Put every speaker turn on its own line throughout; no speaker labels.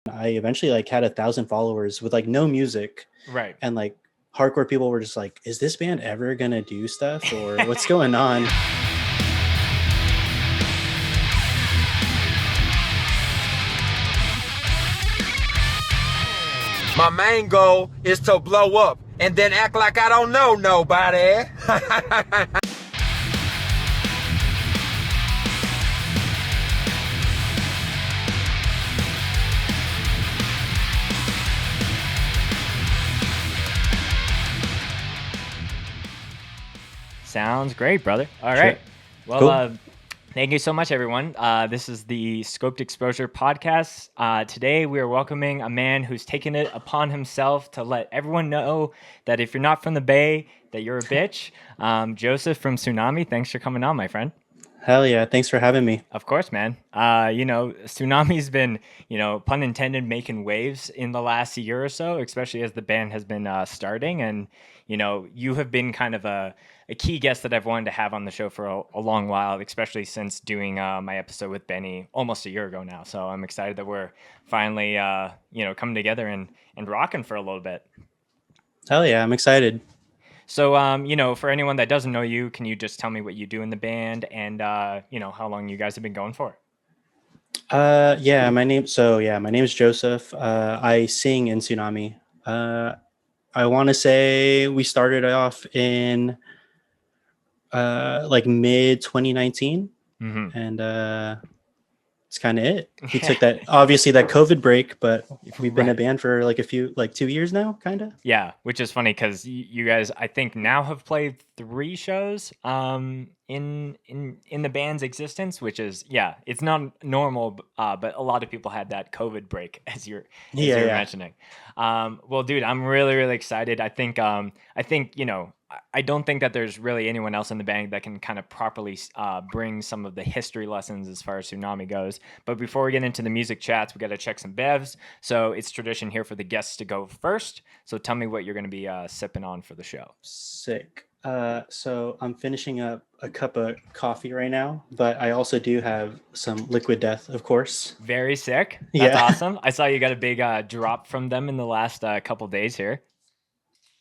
I eventually like had 1,000 followers with like no music,
Right.
and like hardcore people were just like, "Is this band ever gonna do stuff, or what's going on?"
My main goal is to blow up and then act like I don't know nobody.
Sounds great, brother. All
Sure.
right. Well,
Cool.
thank you so much, everyone. This is the Scoped Exposure podcast. Today, we are welcoming a man who's taken it upon himself to let everyone know that if you're not from the Bay, that you're a bitch. Joseph from Tsunami, thanks for coming on, my friend.
Hell yeah! Thanks for having me.
Of course, man. Tsunami's been, pun intended, making waves in the last year or so, especially as the band has been starting. And, you have been kind of a key guest that I've wanted to have on the show for a long while, especially since doing my episode with Benny almost a year ago now. So I'm excited that we're finally, coming together and rocking for a little bit.
Hell yeah! I'm excited.
So, for anyone that doesn't know you, can you just tell me what you do in the band and, how long you guys have been going for?
Yeah, my name. So yeah, my name is Joseph. I sing in Tsunami. I want to say we started off in like mid 2019,
Mm-hmm.
and it's kind of it. We took that obviously that COVID break, but we've been a
Right.
band for like 2 years now, kind of.
Yeah, which is funny because you guys, I think, now have played 3 shows in the band's existence, which is it's not normal, but a lot of people had that COVID break as
Yeah,
you're
yeah.
mentioning. Well, dude, I'm really really excited. I think I don't think that there's really anyone else in the band that can kind of properly bring some of the history lessons as far as Tsunami goes. But before we get into the music chats, we got to check some bevs. So it's tradition here for the guests to go first. So tell me what you're going to be sipping on for the show.
Sick. So I'm finishing up a cup of coffee right now, but I also do have some Liquid Death, of course.
Very sick. That's
Yeah,
awesome. I saw you got a big drop from them in the last couple days here.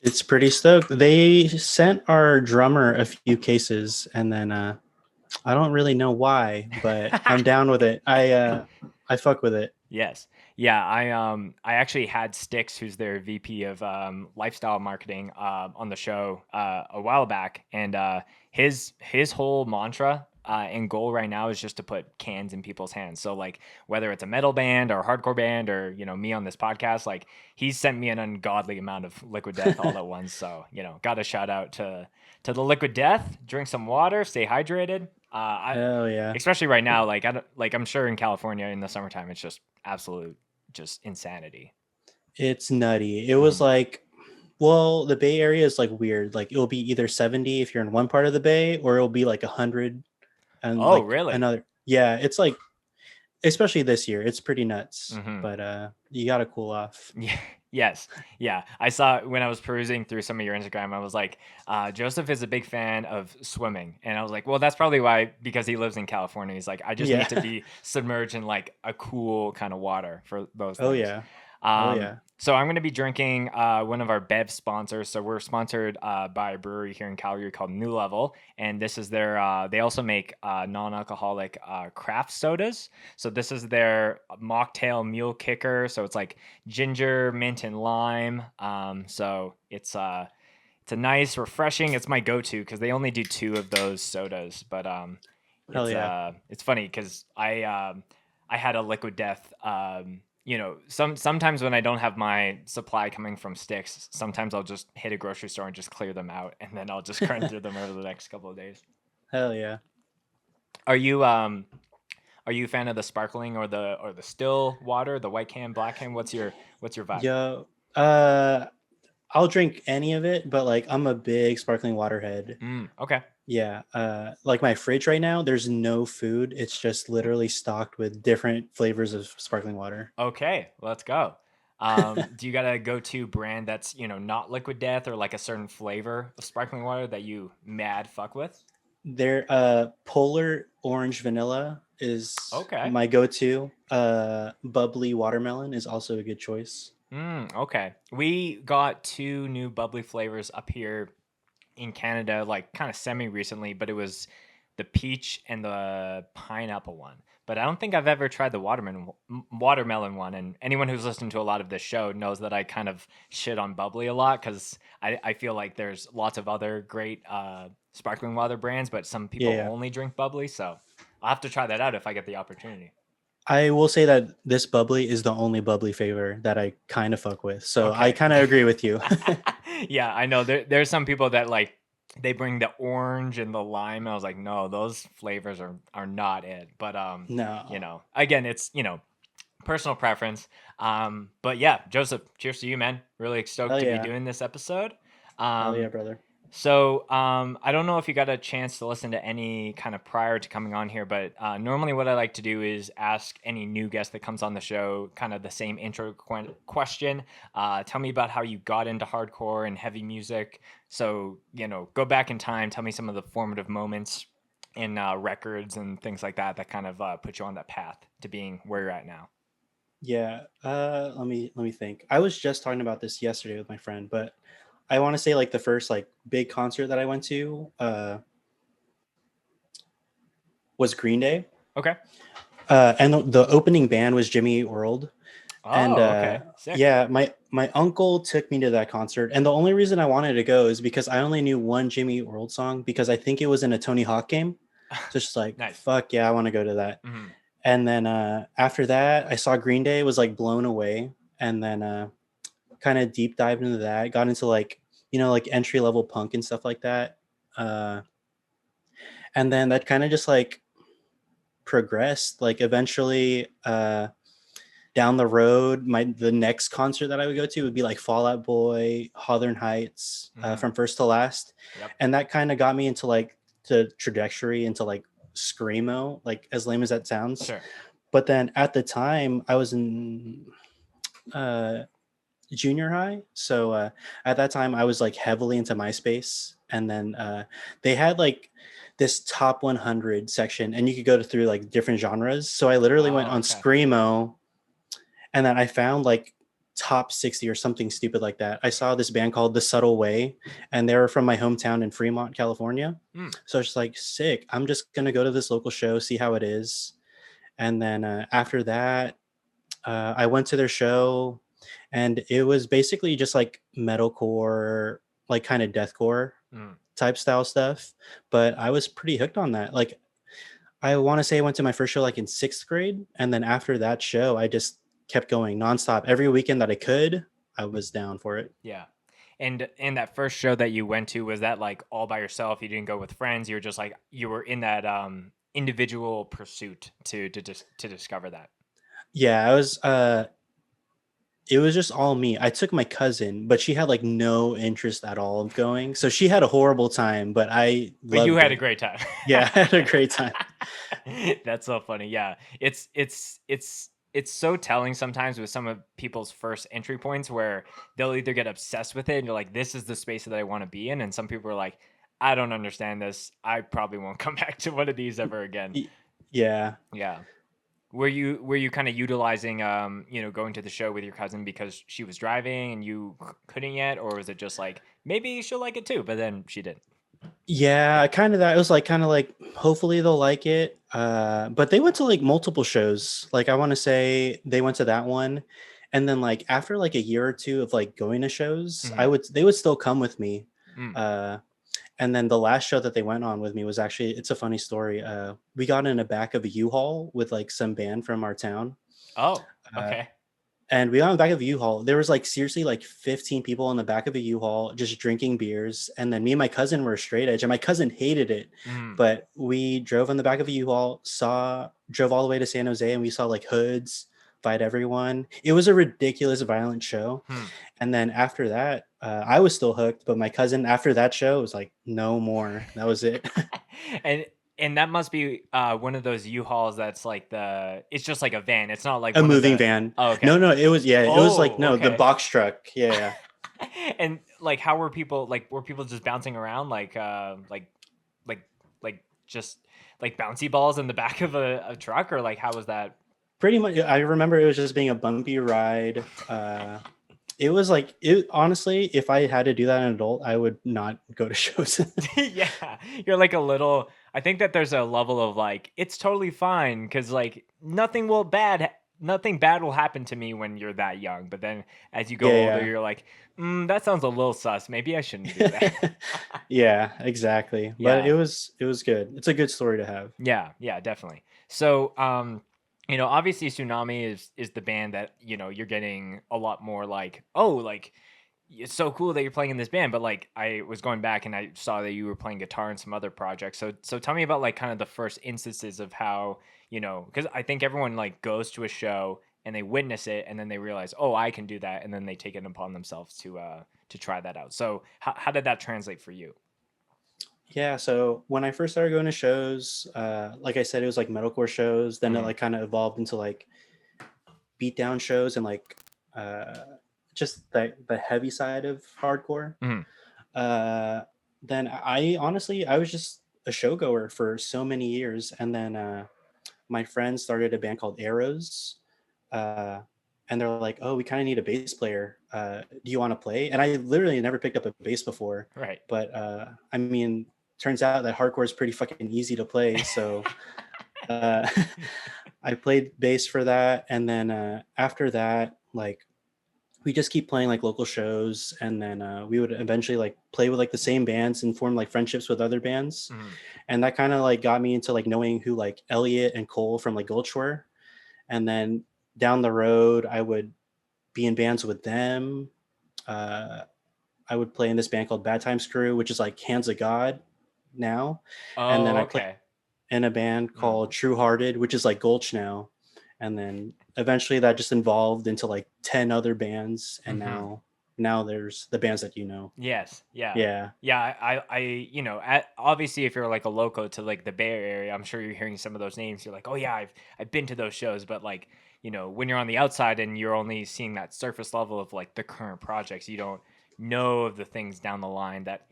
it's pretty stoked. They sent our drummer a few cases, and then I don't really know why, but I'm down with it. I fuck with it.
Yes. Yeah, I actually had Styx, who's their VP of lifestyle marketing, on the show a while back, and his whole mantra and goal right now is just to put cans in people's hands. So like whether it's a metal band or a hardcore band or me on this podcast, like he's sent me an ungodly amount of Liquid Death all at once. So got to shout out to the Liquid Death. Drink some water, stay hydrated.
Hell yeah.
Especially right now, I'm sure in California in the summertime, it's just absolute just insanity.
It's nutty. It was like, well, the Bay Area is like weird. Like it'll be either 70 if you're in one part of the Bay, or it'll be like 100 and
Oh,
like
really?
another. Yeah, it's like, especially this year, it's pretty nuts.
Mm-hmm.
But you gotta cool off.
Yeah. Yes. Yeah. I saw when I was perusing through some of your Instagram, I was like, Joseph is a big fan of swimming. And I was like, well, that's probably why, because he lives in California. He's like, I just
Yeah.
need to be submerged in like a cool kind of water for those things.
Oh yeah. Oh yeah.
So I'm going to be drinking one of our Bev sponsors. So we're sponsored by a brewery here in Calgary called New Level, and this is their. They also make non-alcoholic craft sodas. So this is their mocktail mule kicker. So it's like ginger, mint, and lime. So it's a nice, refreshing. It's my go-to because they only do 2 of those sodas. But
Hell yeah.
it's funny because I had a Liquid Death. Sometimes when I don't have my supply coming from Sticks, sometimes I'll just hit a grocery store and just clear them out, and then I'll just grind through them over the next couple of days.
Hell yeah.
Are you a fan of the sparkling or the still water, the white can, black can? What's your vibe?
Yo, I'll drink any of it, but like I'm a big sparkling water head.
Okay.
Yeah. Like my fridge right now, there's no food. It's just literally stocked with different flavors of sparkling water.
Okay, let's go. Do you got a go-to brand that's not Liquid Death or like a certain flavor of sparkling water that you mad fuck with?
Their polar orange vanilla is
Okay.
my go-to. Bubbly watermelon is also a good choice.
Okay. We got 2 new bubbly flavors up here in Canada, like kind of semi recently, but it was the peach and the pineapple one. But I don't think I've ever tried the watermelon one. And anyone who's listened to a lot of this show knows that I kind of shit on bubbly a lot because I feel like there's lots of other great sparkling water brands, but some
Yeah,
people
yeah.
only drink bubbly. So I'll have to try that out if I get the opportunity.
I will say that this bubbly is the only bubbly flavor that I kind of fuck with. So I
Okay.
kind of agree with you.
Yeah, I know there's some people that like they bring the orange and the lime. I was like, no, those flavors are not it. But
No.
again, it's personal preference. But yeah, Joseph, cheers to you, man. Really stoked
Hell
to be
yeah.
doing this episode.
Hell yeah,
Um,
brother.
so I don't know if you got a chance to listen to any kind of prior to coming on here, but normally what I like to do is ask any new guest that comes on the show kind of the same intro question. Tell me about how you got into hardcore and heavy music. So, go back in time, tell me some of the formative moments in records and things like that that kind of put you on that path to being where you're at now.
Yeah. Let me think. I was just talking about this yesterday with my friend, but I want to say like the first like big concert that I went to was Green Day.
Okay.
And the opening band was Jimmy Eat World. And
Oh, okay. Sick.
yeah, my uncle took me to that concert. And the only reason I wanted to go is because I only knew one Jimmy Eat World song because I think it was in a Tony Hawk game. So it's just like,
Nice.
fuck yeah, I want to go to that.
Mm-hmm.
And then after that, I saw Green Day, was like blown away. And then kind of deep dived into that, got into like, like entry level punk and stuff like that. Uh, and then that kind of just like progressed. Like eventually, down the road, the next concert that I would go to would be like Fall Out Boy, Southern Heights, from first to last.
Yep.
And that kind of got me into like the trajectory into like screamo, like as lame as that sounds.
Sure.
But then at the time I was in junior high. So at that time I was like heavily into MySpace. And then they had like this top 100 section and you could go through like different genres. So I literally went on screamo. And then I found like top 60 or something stupid like that. I saw this band called The Subtle Way, and they were from my hometown in Fremont, California. So it's like, sick. I'm just going to go to this local show, see how it is. And then after that, I went to their show, and it was basically just like metalcore, like kind of deathcore type style stuff. But I was pretty hooked on that. Like, I want to say I went to my first show like in 6th grade. And then after that show, I just kept going nonstop. Every weekend that I could, I was down for it.
Yeah. And in that first show that you went to, was that like all by yourself? You didn't go with friends. You were just like, you were in that individual pursuit to discover that.
Yeah, it was just all me. I took my cousin, but she had like no interest at all of going. So she had a horrible time, but
you had a great time.
Yeah, I had a great time.
That's so funny. Yeah. It's so telling sometimes with some of people's first entry points where they'll either get obsessed with it and you're like, this is the space that I want to be in. And some people are like, I don't understand this. I probably won't come back to one of these ever again.
Yeah.
Yeah. Were you kind of utilizing, going to the show with your cousin because she was driving and you couldn't yet? Or was it just like, maybe she'll like it too, but then she didn't?
Yeah, kind of that. It was like kind of like hopefully they'll like it. But they went to like multiple shows. Like I want to say they went to that one, and then like after like a year or two of like going to shows, they would still come with me. And then the last show that they went on with me was actually, it's a funny story. We got in the back of a U-Haul with like some band from our town.
Oh, okay.
And we got in the back of a U-Haul. There was like seriously like 15 people in the back of a U-Haul just drinking beers. And then me and my cousin were straight edge, and my cousin hated it. But we drove in the back of a U-Haul, drove all the way to San Jose, and we saw like hoods fight everyone. It was a ridiculous, violent show. And then after that, I was still hooked. But my cousin, after that show, was like, no more. That was it.
And that must be one of those U-Hauls that's like it's just like a van. It's not like
a moving van.
Oh, okay.
No, it was, it was like,
okay.
The box truck. Yeah.
And like, how were people just bouncing around like just like bouncy balls in the back of a truck, or like how was that?
Pretty much, I remember it was just being a bumpy ride. It was like, it honestly, if I had to do that as an adult, I would not go to shows.
Yeah, you're like a little. I think that there's a level of like it's totally fine because like nothing bad will happen to me when you're that young. But then as you go older,
Yeah,
you're like, that sounds a little sus. Maybe I shouldn't do that.
yeah. Yeah, exactly. But
Yeah.
it was good. It's a good story to have.
Yeah, yeah, definitely. So, obviously Tsunami is the band that, you're getting a lot more like, oh, like it's so cool that you're playing in this band, but like I was going back and I saw that you were playing guitar in some other projects. So tell me about like kind of the first instances of how, because I think everyone like goes to a show and they witness it and then they realize, oh, I can do that, and then they take it upon themselves to try that out. So how did that translate for you?
Yeah, so when I first started going to shows, like I said, it was like metalcore shows. Then it
Mhm.
like kind of evolved into like beatdown shows and like uh, just the heavy side of hardcore.
Mhm.
Uh, then I honestly I was just a showgoer for so many years, and then my friends started a band called Arrows, uh, and they're like, "Oh, we kind of need a bass player. Do you want to play?" And I literally never picked up a bass before,
Right.
but I mean, turns out that hardcore is pretty fucking easy to play. So uh, I played bass for that, and then after that, like we just keep playing like local shows, and then we would eventually like play with like the same bands and form like friendships with other bands,
Mhm.
and that kind of like got me into like knowing who like Elliot and Cole from like Gulch were, and then down the road I would be in bands with them. Uh, I would play in this band called Bad Times Crew, which is like Hands of God now, and then
Oh,
I play
okay.
in a band
Mhm.
called True Hearted, which is like Gulch now. And then eventually that just evolved into like 10 other bands. And
Mhm.
now there's the bands that you know.
Yes, yeah.
Yeah.
Yeah, obviously if you're like a loco to like the Bay Area, I'm sure you're hearing some of those names. You're like, oh yeah, I've been to those shows, but like, when you're on the outside and you're only seeing that surface level of like the current projects, you don't know of the things down the line that,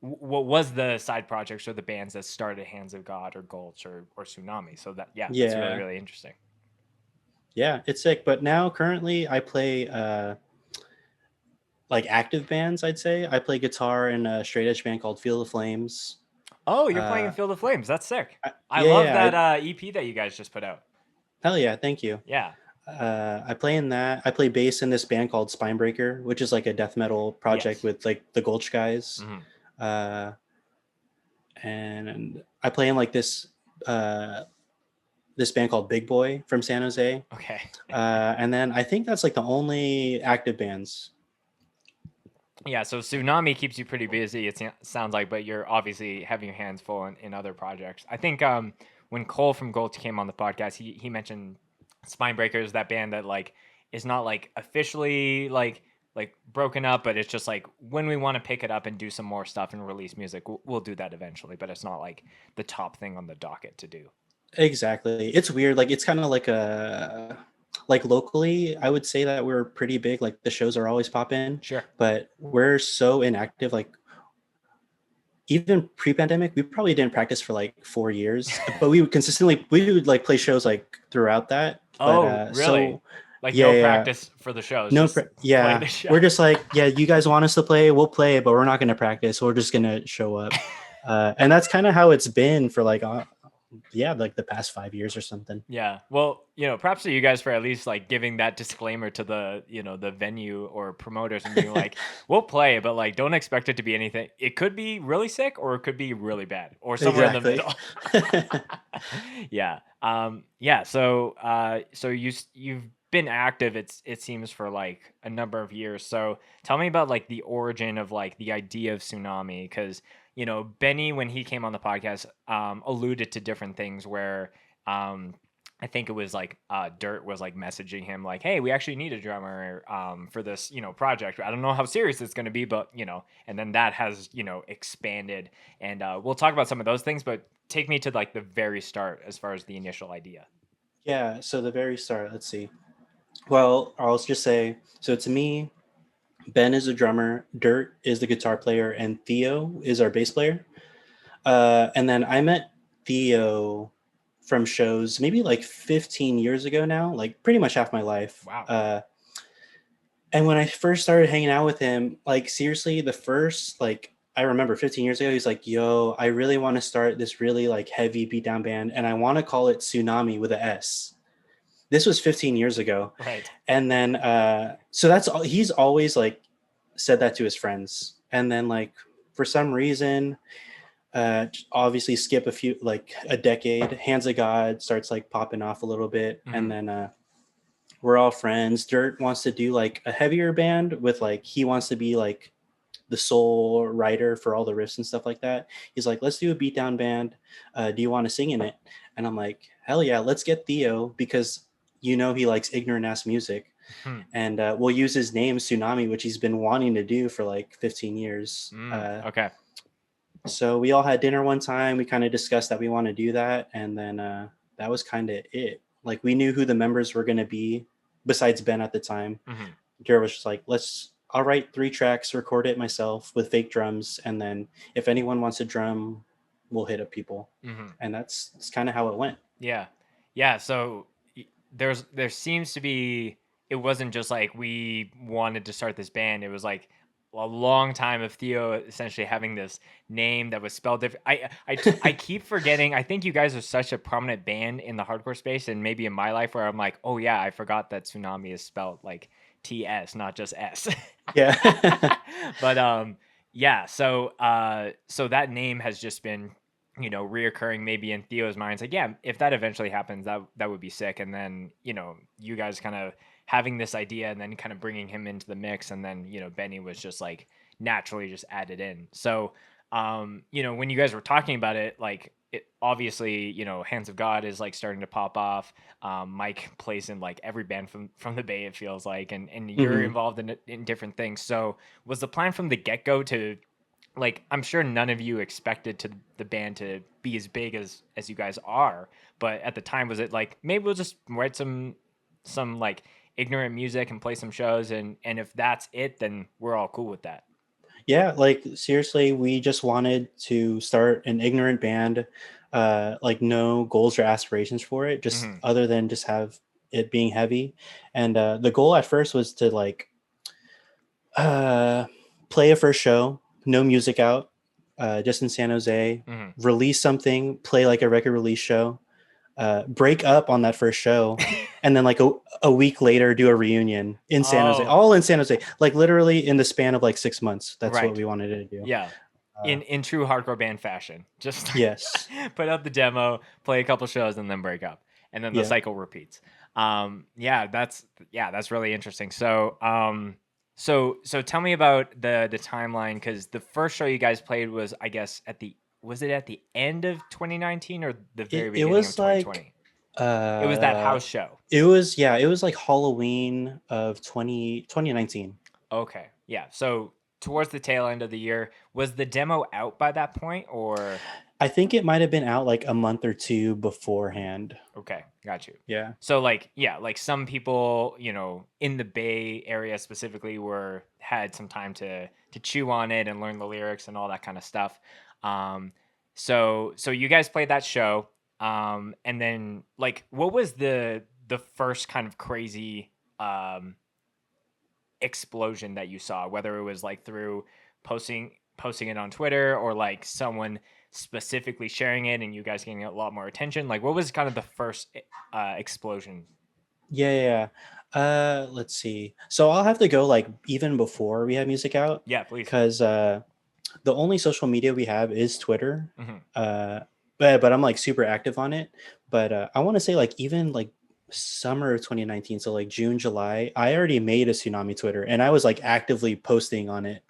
what was the side projects or the bands that started Hands of God or Gulch or Tsunami. So that, yeah, that's really,
Yeah.
really interesting.
Yeah. It's sick. But now currently I play like active bands, I'd say. I play guitar in a straight edge band called Feel the Flames.
Oh, you're playing in
Uh
Field of Flames. That's sick. I
yeah,
love
yeah.
that EP that you guys just put out.
Hell yeah, thank you.
Yeah.
I play in that. I play bass in this band called Spinebreaker, which is like a death metal project
Yes.
with like the Gulch guys.
Mhm.
Uh, and I play in like uh, this band called Big Boy from San Jose.
Okay.
And then I think that's like the only active bands.
Yeah, so Tsunami keeps you pretty busy, sounds like, but you're obviously having your hands full in other projects. I think when Cole from Gold came on the podcast, he mentioned Spinebreakers, that band that like is not like officially like broken up, but it's just like when we want to pick it up and do some more stuff and release music, we'll do that eventually. But it's not like the top thing on the docket to do.
Exactly. It's weird. Like it's kind of like locally, I would say that we're pretty big. Like the shows are always popping,
Sure.
but we're so inactive. Like even pre-pandemic, we probably didn't practice for like 4 years, but we would like play shows like throughout that. But
Oh, really?
so
Like
yeah,
no
yeah,
practice for the shows,
no,
just play
yeah,
the show.
we're just like, yeah, you guys want us to play, we'll play, but we're not going to practice. We're just going to show up. And that's kind of how it's been for like, yeah, like the past 5 years or something.
Yeah. Well, props to you guys for at least like giving that disclaimer to the, the venue or promoters and being like, we'll play, but like don't expect it to be anything. It could be really sick or it could be really bad or somewhere in the
Exactly.
middle. Yeah. Yeah. So you've been active, it seems, for like a number of years. So tell me about like the origin of like the idea of Tsunami, because Benny, when he came on the podcast, alluded to different things where I think it was like Dirt was like messaging him like, hey, we actually need a drummer for this, project. I don't know how serious it's going to be, but and then that has, expanded, and we'll talk about some of those things, but take me to like the very start as far as the initial idea.
Yeah. So the very start, let's see. Well, I'll just say, so it's me, Ben is the drummer, Dirt is the guitar player, and Theo is our bass player. And then I met Theo from shows maybe like 15 years ago now, like pretty much half my life.
Wow.
And when I first started hanging out with him, like seriously, the first like I remember 15 years ago, he's like, "Yo, I really want to start this really like heavy beatdown band, and I want to call it Tsunami with a S." This was 15 years ago,
Right.
and then so that's all. He's always like said that to his friends, and then like for some reason, obviously skip a few like a decade, Hands of God starts like popping off a little bit, and then we're all friends. Dirt wants to do like a heavier band with like he wants to be like the sole writer for all the riffs and stuff like that. He's like, let's do a beatdown band. Do you want to sing in it? And I'm like, hell yeah, let's get Theo because he likes ignorant ass music. And we'll use his name Tsunami, which he's been wanting to do for like 15 years.
Okay.
So we all had dinner one time. We kind of discussed that we want to do that. And then that was kind of it. Like we knew who the members were going to be besides Ben at the time. Jared was just like, I'll write 3 tracks, record it myself with fake drums. And then if anyone wants to drum, we'll hit up people. And that's kind of how it went.
Yeah. Yeah. So there seems to be, it wasn't just like we wanted to start this band. It was like a long time of Theo essentially having this name that was spelled different. I keep forgetting. I think you guys are such a prominent band in the hardcore space and maybe in my life where I'm like, oh yeah, I forgot that Tsunami is spelled like TS, not just S.
Yeah.
But yeah, so that name has just been, reoccurring maybe in Theo's mind. It's like, yeah, if that eventually happens, that would be sick. And then, you guys kind of having this idea and then kind of bringing him into the mix. And then, Benny was just like naturally just added in. So, when you guys were talking about it, like it obviously, Hands of God is like starting to pop off. Mike plays in like every band from the Bay, it feels like, and you're involved in different things. So was the plan from the get-go to, like, I'm sure none of you expected to the band to be as big as you guys are, but at the time, was it like, maybe we'll just write some like ignorant music and play some shows, and if that's it, then we're all cool with that?
Yeah, like seriously, we just wanted to start an ignorant band, like no goals or aspirations for it, just other than just have it being heavy. And the goal at first was to like play a first show, no music out, just in San Jose, release something, play like a record release show, break up on that first show, and then like a week later do a reunion in San Jose, all in San Jose, like literally in the span of like 6 months. That's what we wanted to do.
Yeah. In true hardcore band fashion, just
yes,
put out the demo, play a couple shows, and then break up, and then the cycle repeats. That's really interesting. So so tell me about the timeline, because the first show you guys played was, I guess, was it at the end of 2019 or the very beginning of 2020?
Like,
it was that house show.
It was like Halloween of 2019.
Okay. Yeah. So towards the tail end of the year, was the demo out by that point, or?
I think it might have been out like a month or two beforehand.
Okay. Got you.
Yeah.
So like some people, in the Bay Area specifically had some time to chew on it and learn the lyrics and all that kind of stuff. So you guys played that show. And then like, what was the first kind of crazy, explosion that you saw, whether it was like through posting it on Twitter or like someone specifically sharing it and you guys getting a lot more attention? Like, what was kind of the first explosion?
Yeah. Let's see. So I'll have to go like even before we had music out.
Yeah, please.
Because the only social media we have is Twitter. But I'm like super active on it. But I want to say like even like summer of 2019, so like June, July, I already made a Tsunami Twitter and I was like actively posting on it.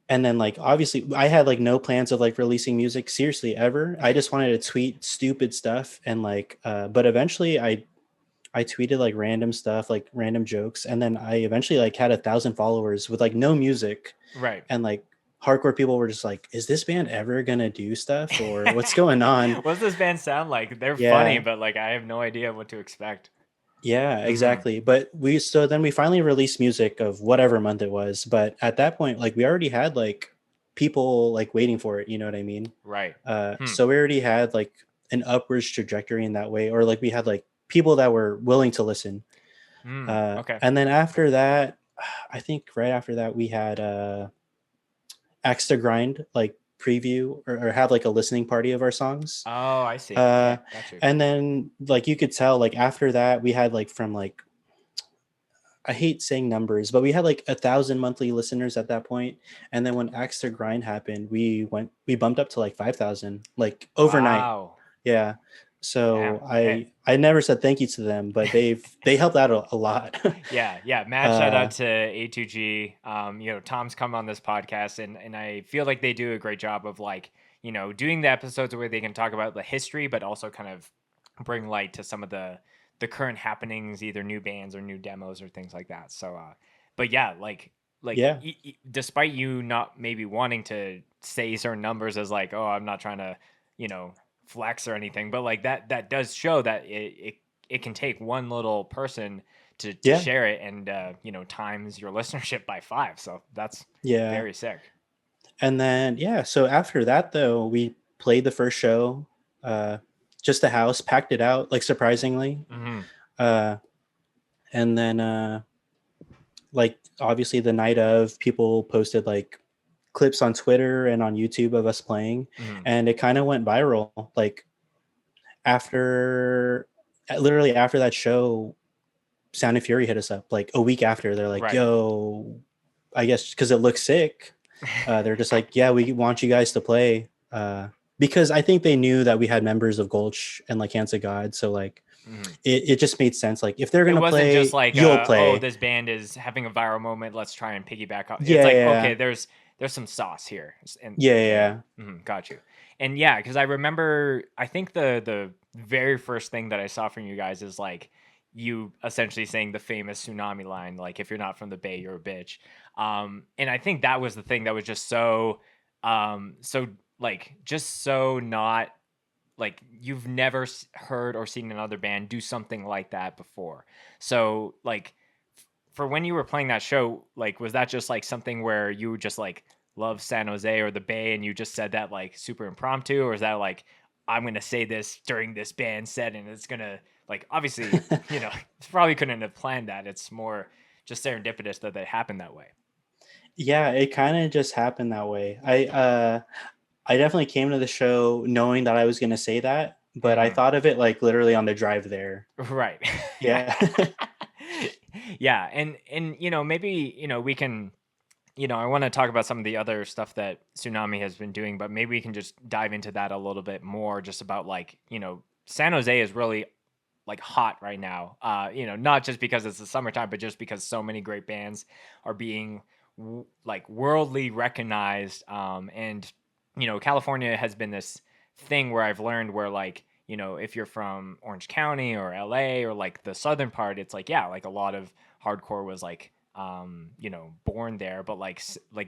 And then like obviously I had like no plans of like releasing music seriously ever. I just wanted to tweet stupid stuff and like but eventually I tweeted like random stuff, like random jokes, and then I eventually like had 1,000 followers with like no music.
Right.
And like hardcore people were just like, is this band ever gonna do stuff or what's going on?
What does this band sound like? They're funny, but like I have no idea what to expect.
Yeah, exactly. But then we finally released music of whatever month it was. But at that point, like we already had like people like waiting for it, you know what I mean?
Right.
So we already had like an upwards trajectory in that way, or like we had like people that were willing to listen.
Okay.
And then after that, I think right after that we had Axe to Grind like preview or have like a listening party of our songs.
Oh, I see.
Uh,
Okay, got you.
and then like you could tell like after that we had like from like, I hate saying numbers, but we had like 1,000 monthly listeners at that point. And then when Axe to Grind happened, we bumped up to like 5,000 like overnight.
Wow.
Yeah.
Damn.
So
Hey.
I never said thank you to them, but they helped out a lot.
Yeah. Mad shout out to A2G. Tom's come on this podcast, and I feel like they do a great job of like, doing the episodes where they can talk about the history, but also kind of bring light to some of the current happenings, either new bands or new demos or things like that. So, but yeah, like
Yeah.
despite you not maybe wanting to say certain numbers as like, oh, I'm not trying to, flex or anything, but like that does show that it can take one little person to
Yeah.
share it and times your listenership by 5. So that's
Yeah.
very sick.
And then so after that though, we played the first show, just the house, packed it out, like surprisingly. And then like obviously the night of, people posted like clips on Twitter and on YouTube of us playing, and it kind of went viral. Like literally after that show, Sound and Fury hit us up like a week after. They're like,
Right.
yo, I guess because it looks sick. They're just like, yeah, we want you guys to play. Because I think they knew that we had members of Gulch and like Hands of God. So like it just made sense. Like if they're going to play,
just like,
you'll play.
Oh, this band is having a viral moment, let's try and piggyback on.
Yeah,
It's like,
yeah.
okay, there's some sauce here. And
Yeah.
got you. And yeah, because I remember, I think the very first thing that I saw from you guys is like you essentially saying the famous Tsunami line, like, if you're not from the Bay, you're a bitch. And I think that was the thing that was just so just so not like, you've never heard or seen another band do something like that before. So like for when you were playing that show, like, was that just like something where you would just like love San Jose or the Bay and you just said that like super impromptu, or is that like, I'm going to say this during this band set and it's going to like, obviously, probably couldn't have planned that. It's more just serendipitous that it happened that way.
Yeah, it kind of just happened that way. I definitely came to the show knowing that I was going to say that, but I thought of it like literally on the drive there.
Right.
Yeah.
Yeah. And maybe, we can, I want to talk about some of the other stuff that Tsunami has been doing, but maybe we can just dive into that a little bit more, just about like, San Jose is really like hot right now. Not just because it's the summertime, but just because so many great bands are being like worldly recognized. And California has been this thing where I've learned where like, if you're from Orange County or LA or like the southern part, it's like, yeah, like a lot of hardcore was like, born there, but like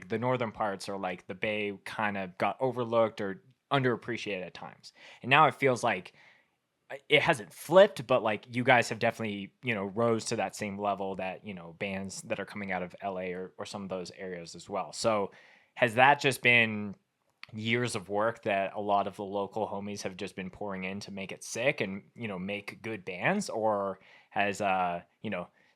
the northern parts or like the Bay kind of got overlooked or underappreciated at times. And now it feels like it hasn't flipped, but like you guys have definitely, rose to that same level that, bands that are coming out of LA or some of those areas as well. So has that just been years of work that a lot of the local homies have just been pouring in to make it sick and, make good bands? Or has,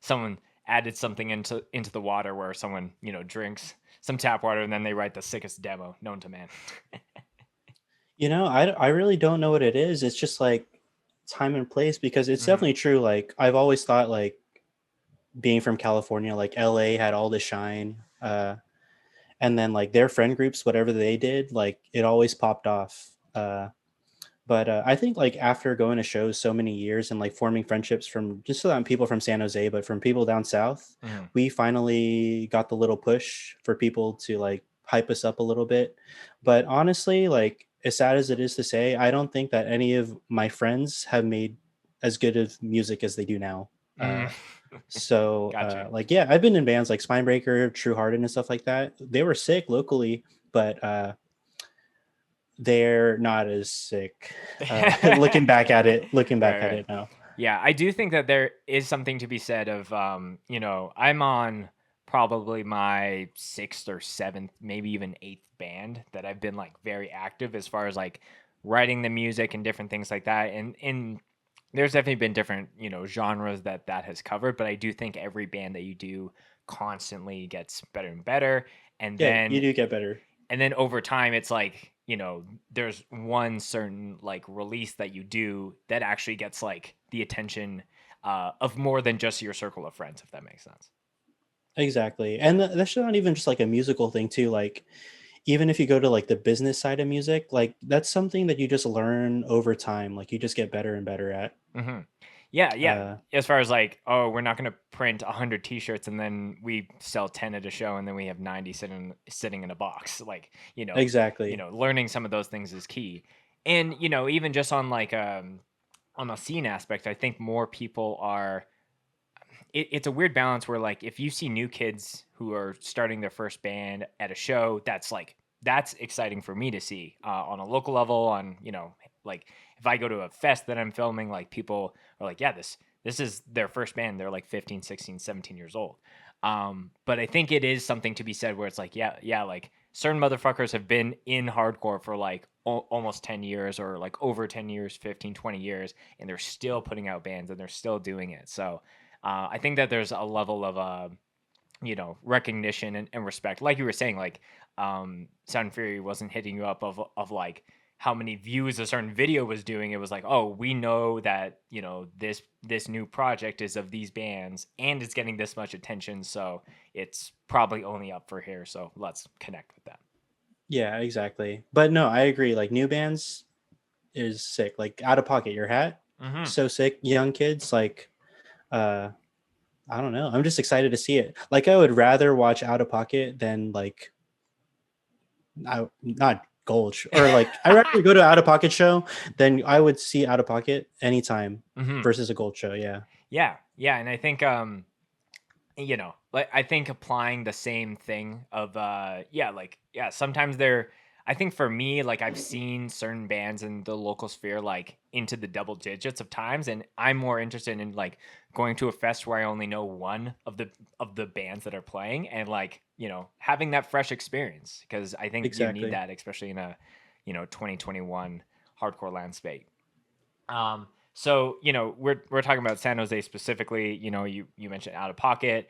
someone added something into the water where someone, drinks some tap water and then they write the sickest demo known to man?
I really don't know what it is. It's just like time and place, because it's definitely true. Like I've always thought like being from California, like LA had all the shine. And then like their friend groups, whatever they did, like it always popped off. But I think like after going to shows so many years and like forming friendships from just not people from San Jose, but from people down south, we finally got the little push for people to like hype us up a little bit. But honestly, like as sad as it is to say, I don't think that any of my friends have made as good of music as they do now. So
Gotcha.
like, yeah, I've been in bands like Spinebreaker, True Hearted and stuff like that. They were sick locally, but they're not as sick looking back at it now.
Yeah, I do think that there is something to be said of I'm on probably my sixth or seventh, maybe even eighth band that I've been like very active as far as like writing the music and different things like that. And there's definitely been different, genres that has covered, but I do think every band that you do constantly gets better and better. And
Yeah, you
then
do get better.
and then over time it's like, there's one certain like release that you do that actually gets like the attention of more than just your circle of friends, if that makes sense.
Exactly. And that's not even just like a musical thing too. Like even if you go to like the business side of music, like that's something that you just learn over time. Like you just get better and better at.
Hmm. Yeah.
Uh,
As far as like, oh, we're not going to print 100 T-shirts and then we sell 10 at a show and then we have 90 sitting in a box. Like,
exactly.
learning some of those things is key. And even just on like on a scene aspect, I think more people are. It's a weird balance where like if you see new kids who are starting their first band at a show, that's exciting for me to see on a local level. On like if I go to a fest that I'm filming, like people are like, yeah, this is their first band. They're like 15, 16, 17 years old. But I think it is something to be said where it's like, yeah, like certain motherfuckers have been in hardcore for like almost 10 years or like over 10 years, 15, 20 years, and they're still putting out bands and they're still doing it. So I think that there's a level of recognition and respect. Like you were saying, like Sound Fury wasn't hitting you up of like how many views a certain video was doing. It was like, oh, we know that this new project is of these bands and it's getting this much attention, so it's probably only up for here. So let's connect with them.
Yeah, exactly. But no, I agree. Like new bands is sick. Like Out of Pocket, your hat,
Mm-hmm.
so sick. Young kids, like uh I don't know. I'm just excited to see it. Like I would rather watch Out of Pocket than like not Gulch or like I'd rather go to Out of Pocket show than I would see Out of Pocket anytime
Mm-hmm.
versus a Gulch show. Yeah.
Yeah, and I think like I think applying the same thing of sometimes they're. I think for me, like I've seen certain bands in the local sphere like into the double digits of times, and I'm more interested in like going to a fest where I only know one of the bands that are playing, and like having that fresh experience, because I think you need
Exactly.
that, especially in a 2021 hardcore landscape. So we're talking about San Jose specifically. You mentioned Out of Pocket.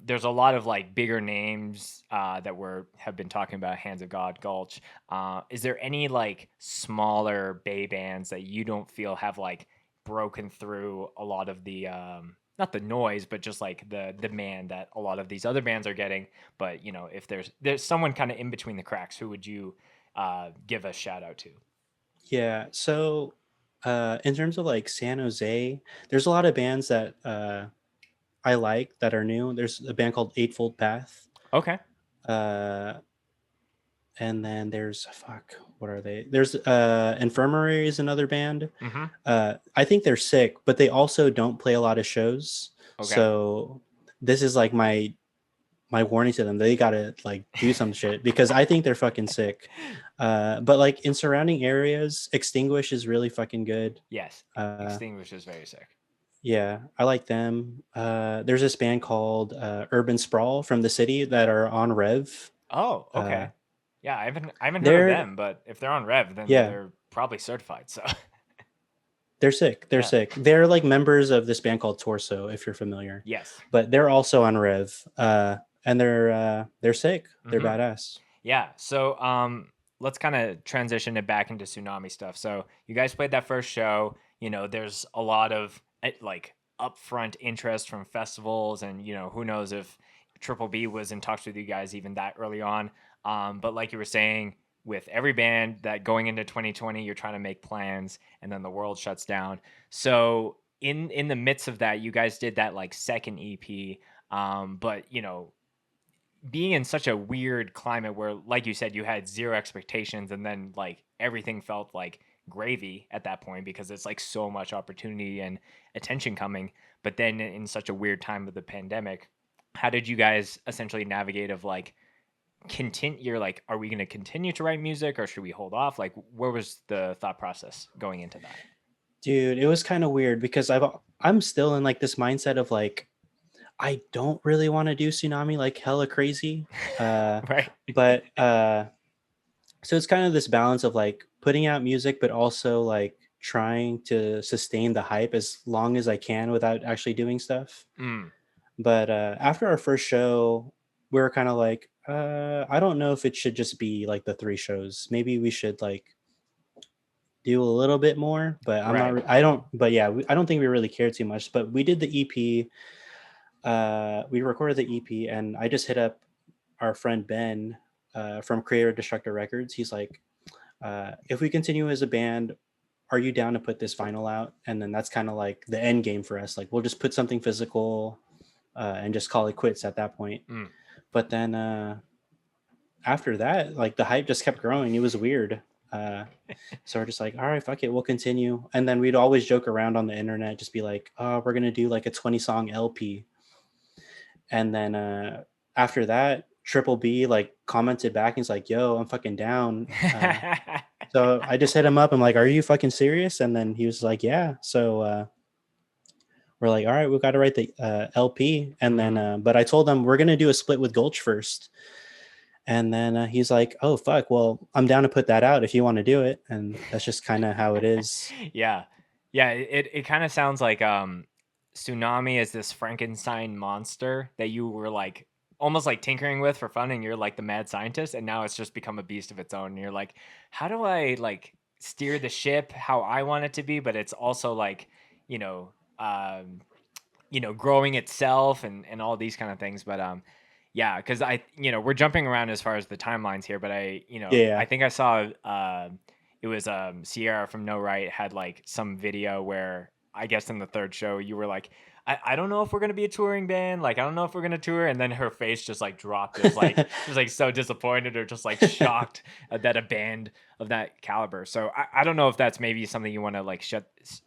There's a lot of like bigger names that have been talking about Hands of God, Gulch. Is there any like smaller Bay bands that you don't feel have like broken through a lot of the not the noise, but just like the demand that a lot of these other bands are getting? But if there's someone kind of in between the cracks, who would you give a shout out to?
Yeah. So in terms of like San Jose, there's a lot of bands that I like that are new. There's a band called Eightfold Path.
Okay.
Uh and then there's fuck, what are they? There's Infirmary is another band.
Mm-hmm.
I think they're sick, but they also don't play a lot of shows.
Okay.
So this is like my warning to them. They gotta like do some shit because I think they're fucking sick. But like in surrounding areas, Extinguish is really fucking good.
Yes,
Uh,
Extinguish is very sick.
yeah, I like them. There's this band called Urban Sprawl from the city that are on Rev.
Oh,
Uh,
okay. Yeah, I haven't heard of
they're
them, but if they're on Rev, then
yeah,
they're probably certified. So
they're sick. They're
yeah,
sick. They're like members of this band called Torso, if you're familiar.
yes,
But they're also on Rev. And they're sick. They're
hmm
badass.
yeah. So let's kind of transition it back into Tsunami stuff. So you guys played that first show. There's a lot of like upfront interest from festivals, and who knows if Triple B was in touch with you guys even that early on. But like you were saying, with every band that going into 2020, you're trying to make plans, and then the world shuts down. So in the midst of that, you guys did that like second EP. But being in such a weird climate where, like you said, you had zero expectations, and then like everything felt like gravy at that point because it's like so much opportunity and attention coming. But then in such a weird time of the pandemic, how did you guys essentially navigate of like continue? You're like, are we going to continue to write music or should we hold off? Like, where was the thought process going into that?
Dude, it was kind of weird because I'm still in like this mindset of like I don't really want to do Tsunami like hella crazy. Uh,
Right.
but so it's kind of this balance of like putting out music, but also like trying to sustain the hype as long as I can without actually doing stuff.
Mm,
But after our first show, we were kind of like, I don't know if it should just be like the three shows. Maybe we should like do a little bit more. But I'm not.
right.
I don't. But yeah, I don't think we really care too much. But we did the EP. We recorded the EP, and I just hit up our friend Ben from Creator Destructor Records. He's like, if we continue as a band, are you down to put this vinyl out? And then that's kind of like the end game for us. Like we'll just put something physical and just call it quits at that point.
Mm.
But then after that, like the hype just kept growing. It was weird. So we're just like, all right, fuck it, we'll continue. And then we'd always joke around on the internet, just be like, oh, we're gonna do like a 20-song LP. And then after that, Triple B like commented back and he's like, yo, I'm fucking down. So I just hit him up. I'm like, are you fucking serious? And then he was like, yeah. So we're like, all right, we've got to write the LP. And then, but I told him we're going to do a split with Gulch first. And then he's like, oh, fuck. Well, I'm down to put that out if you want to do it. And that's just kind of how it is.
Yeah. Yeah. It kind of sounds like Tsunami is this Frankenstein monster that you were like almost like tinkering with for fun, and you're like the mad scientist, and now it's just become a beast of its own. And you're like, how do I like steer the ship how I want it to be, but it's also like, you know, growing itself and all these kind of things. But yeah, because we're jumping around as far as the timelines here, but I
Yeah.
think I saw it was Sierra from No Right had like some video where I guess in the third show you were like, I don't know if we're gonna be a touring band, like I don't know if we're gonna tour, and then her face just like dropped as like she was like so disappointed or just like shocked that a band of that caliber. So I don't know if that's maybe something you want to like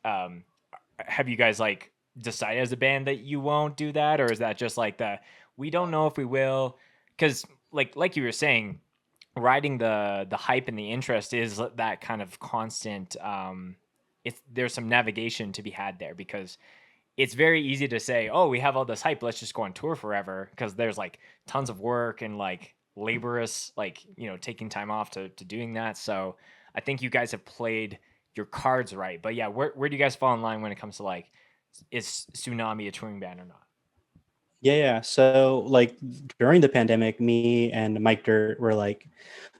have you guys like decide as a band that you won't do that, or is that just like we don't know if we will? Because like you were saying, riding the hype and the interest is that kind of constant. It's there's some navigation to be had there, because it's very easy to say, oh, we have all this hype, let's just go on tour forever, because there's like tons of work and like laborious, like taking time off to doing that. So I think you guys have played your cards right. But yeah, where do you guys fall in line when it comes to like, is Tsunami a touring band or not?
Yeah. So like during the pandemic, me and Mike Dirt were like,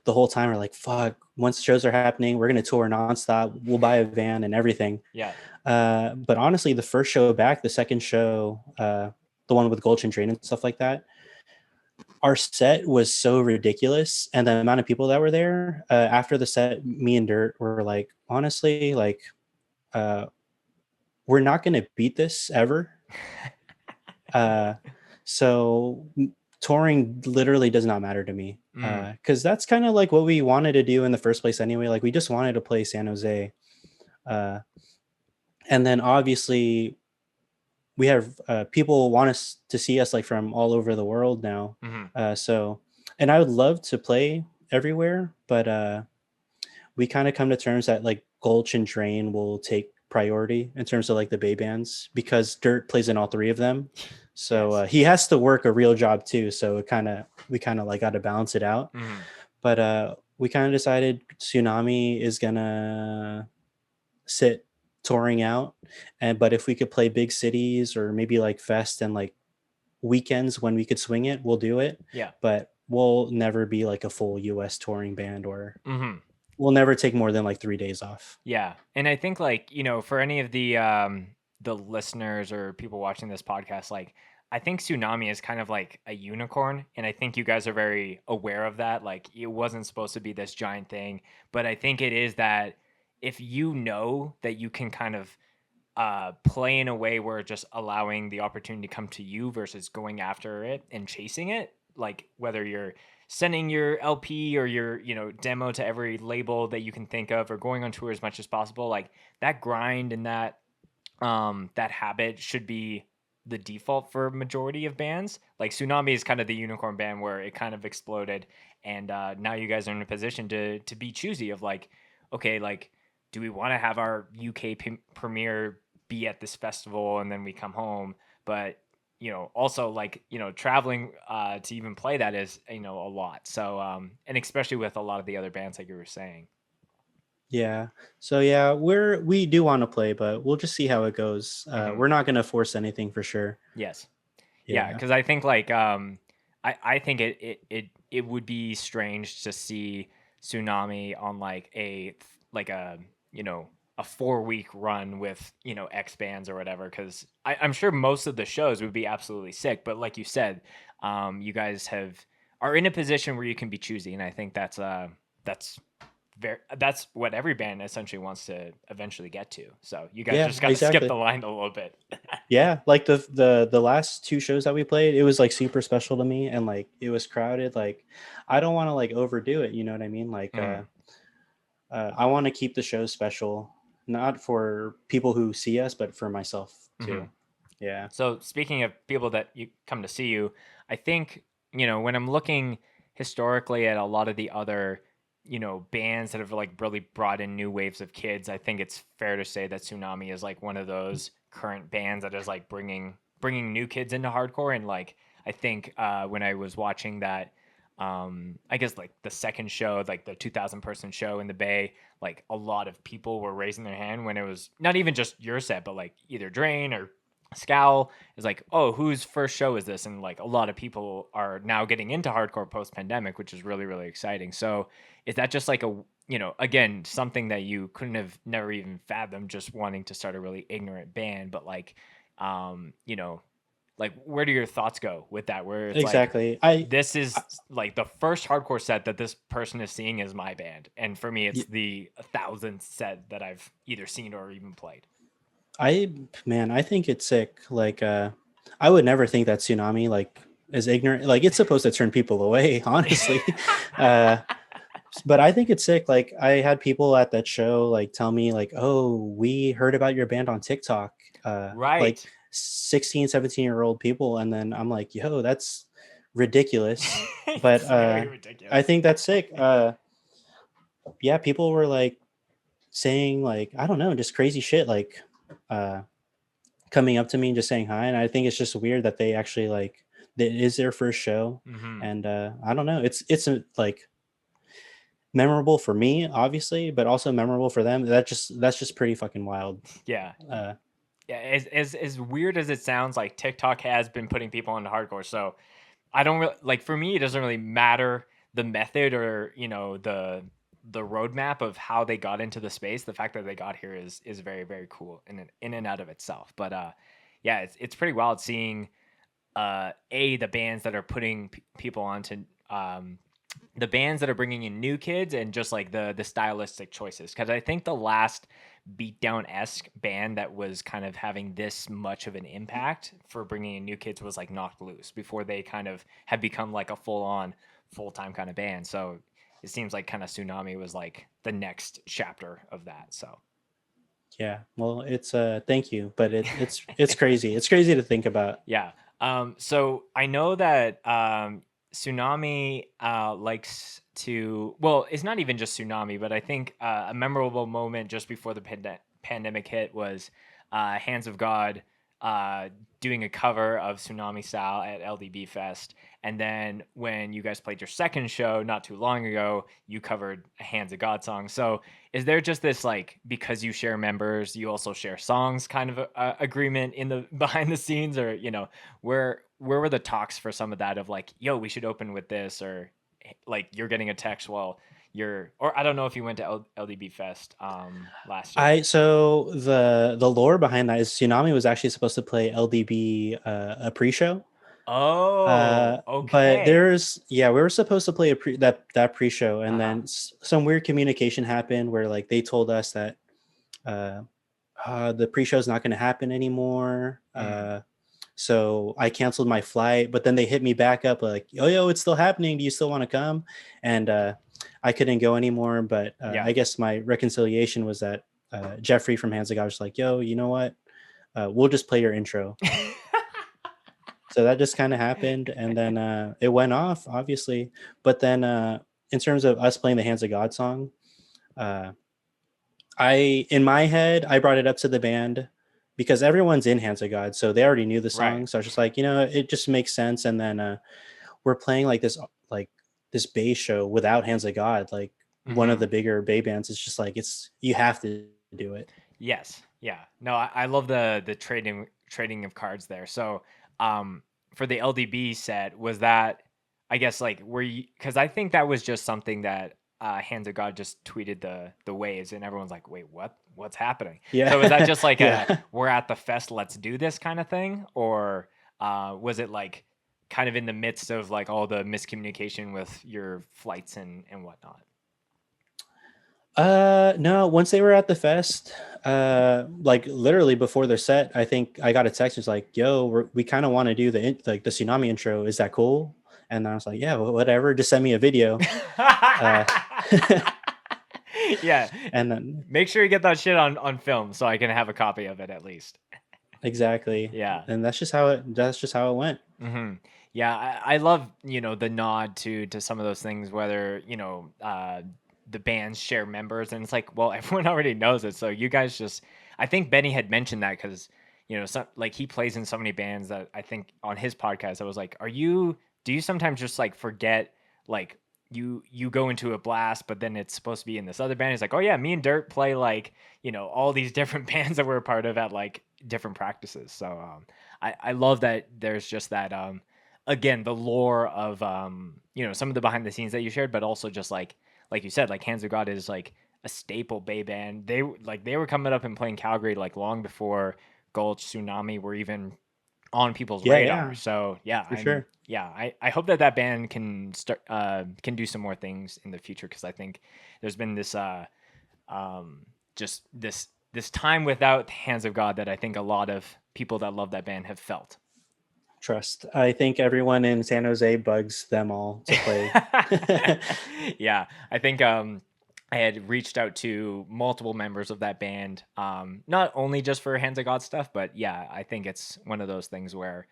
the whole time we're like, fuck, once shows are happening, we're going to tour nonstop. We'll buy a van and everything.
Yeah.
But honestly, the first show back, the second show, the one with Gulch and Drain and stuff like that, our set was so ridiculous. And the amount of people that were there after the set, me and Dirt were like, honestly, like, uh, we're not going to beat this ever. Uh, so touring literally does not matter to me because that's kind of like what we wanted to do in the first place anyway. Like we just wanted to play San Jose. And then obviously we have people want us to see us like from all over the world now. So, and I would love to play everywhere, but we kind of come to terms that like Gulch and Drain will take priority in terms of like the Bay bands because Dirt plays in all three of them. So
Yes.
he has to work a real job too. So we kind of like got to balance it out. But we kind of decided Tsunami is gonna sit touring out, and but if we could play big cities or maybe like fest and like weekends when we could swing it, we'll do it.
Yeah.
But we'll never be like a full US touring band, or
Mm-hmm.
we'll never take more than like 3 days off.
Yeah. And I think like, for any of the listeners or people watching this podcast, like I think Tsunami is kind of like a unicorn, and I think you guys are very aware of that. Like it wasn't supposed to be this giant thing, but I think it is that if you know that you can kind of play in a way where just allowing the opportunity to come to you versus going after it and chasing it, like whether you're sending your LP or your demo to every label that you can think of, or going on tour as much as possible, like that grind and that habit should be the default for majority of bands. Like Tsunami is kind of the unicorn band where it kind of exploded, and now you guys are in a position to be choosy of like, okay, like do we want to have our UK premiere be at this festival and then we come home? But also like, traveling to even play that is, a lot. So, and especially with a lot of the other bands like you were saying.
Yeah. So yeah, we do want to play, but we'll just see how it goes.
Hmm.
We're not gonna force anything for sure.
Yes. Yeah,
Yeah.
because I think like I think it would be strange to see Tsunami on like a a 4 week run with X bands or whatever. Because I'm sure most of the shows would be absolutely sick, but like you said, you guys are in a position where you can be choosy, and I think that's that's what every band essentially wants to eventually get to. So you guys
Yeah,
just got to skip the
exactly.
line a little bit.
Yeah, like the last two shows that we played, it was like super special to me, and like it was crowded. Like I don't want to like overdo it, you know what I mean? Like
Mhm.
I want to keep the show special, not for people who see us, but for myself
Mhm.
too. Yeah.
So speaking of people that you come to see you, I think, when I'm looking historically at a lot of the other, bands that have like really brought in new waves of kids, I think it's fair to say that Tsunami is like one of those current bands that is like bringing new kids into hardcore. And like I think when I was watching that, I guess like the second show, like the 2,000 person show in the Bay, like a lot of people were raising their hand when it was not even just your set, but like either Drain or Scowl is like, oh, whose first show is this? And like a lot of people are now getting into hardcore post pandemic, which is really, really exciting. So is that just like again, something that you couldn't have never even fathomed just wanting to start a really ignorant band, but like, like where do your thoughts go with that? Where it's like,
Exactly.
this
I
is like the first hardcore set that this person is seeing is my band. And for me, it's
y-
the 1,000th set that I've either seen or even played.
I man, I think it's sick. Like I would never think that Tsunami like is ignorant. Like it's supposed to turn people away, honestly. uh but I think it's sick. Like I had people at that show like tell me like, "Oh, we heard about your band on TikTok." Like
Right.
16, 17-year-old people, and then I'm like, "Yo, that's ridiculous." But
It's very
I
ridiculous.
think that's sick. Yeah, people were like saying like, I don't know, just crazy shit like uh coming up to me and just saying hi, and I think it's just weird that they actually like that is their first show.
Hmm.
And I don't know, it's like memorable for me, obviously, but also memorable for them. That's just pretty fucking wild.
Yeah.
Uh,
Yeah. As weird as it sounds, like TikTok has been putting people into hardcore. So I don't really like, for me, it doesn't really matter the method or, the roadmap of how they got into the space. The fact that they got here is very, very cool in and out of itself. But yeah, it's pretty wild seeing the bands that are putting people onto the bands that are bringing in new kids and just like the stylistic choices, because I think the last beatdown-esque band that was kind of having this much of an impact for bringing in new kids was like Knocked Loose before they kind of had become like a full-on full-time kind of band. So it seems like kind of Tsunami was like the next chapter of that. So
yeah, well, it's thank you, but it's crazy. It's crazy to think about.
yeah. So I know that Tsunami likes to, well, it's not even just Tsunami, but I think a memorable moment just before the pandemic hit was Hands of God uh, doing a cover of Tsunami Style at LDB Fest. And then when you guys played your second show not too long ago, you covered a Hands of God song. So is there just this like, because you share members, you also share songs kind of agreement in the behind the scenes, or where were the talks for some of that of like, yo, we should open with this, or like you're getting a text while you're, or I don't know if you went to LDB Fest last year.
I So the lore behind that is Tsunami was actually supposed to play LDB a pre-show.
Oh,
But
okay.
there's yeah, we were supposed to play that pre-show, and
Uh-huh.
then some weird communication happened where like they told us that uh, the pre-show is not going to happen anymore.
Mm.
So I canceled my flight, but then they hit me back up like, "Oh, yo, it's still happening. Do you still want to come?" And I couldn't go anymore. But
Yeah.
I guess my reconciliation was that Jeffrey from Hands of God was like, "Yo, you know what? We'll just play your intro." So that just kind of happened, and then it went off, obviously. But then in terms of us playing the Hands of God song, uh, in my head, I brought it up to the band because everyone's in Hands of God, so they already knew the
Right.
song. So I was just like, it just makes sense. And then we're playing like this Bay show without Hands of God, like one of
Mm-hmm.
the bigger Bay bands. It's just like you have to do it.
Yes. Yeah. No, I love the trading of cards there. So, um, for the LDB set, was that, I guess, like, were you, because I think that was just something that Hands of God just tweeted the waves, and everyone's like, wait, what's happening? So was that
Yeah,
just like a
yeah.
we're at the fest, let's do this kind of thing, or was it like kind of in the midst of like all the miscommunication with your flights and whatnot?
No, once they were at the fest, like literally before their set, I think I got a text. It's like, "Yo, we kind of want to do like the tsunami intro. Is that cool?" And I was like, "Yeah, whatever. Just send me a video." Uh,
Yeah.
and then
Make sure you get that shit on film so I can have a copy of it at least.
exactly,
Yeah.
and that's just how it went.
Hmm. Yeah, I love, the nod to some of those things, whether, the bands share members, and it's like, well, everyone already knows it. So you guys just, I think Benny had mentioned that because, some, like, he plays in so many bands that I think on his podcast, I was like, do you sometimes just like forget, like, you go into a blast, but then it's supposed to be in this other band? He's like, oh yeah, me and Dirt play like, all these different bands that we're a part of at like different practices. So, I love that there's just that, again, the lore of, some of the behind the scenes that you shared, but also just like you said, like Hands of God is like a staple Bay band. They were coming up and playing Calgary like long before Gulch, Tsunami were even on people's
Yeah,
radar.
yeah,
So yeah,
for sure.
I hope that band can do some more things in the future, because I think there's been this just this time without Hands of God that I think a lot of people that love that band have felt.
Trust. I think everyone in San Jose bugs them all to play.
Yeah, I think I had reached out to multiple members of that band, not only just for Hands of God stuff, but yeah, I think it's one of those things where,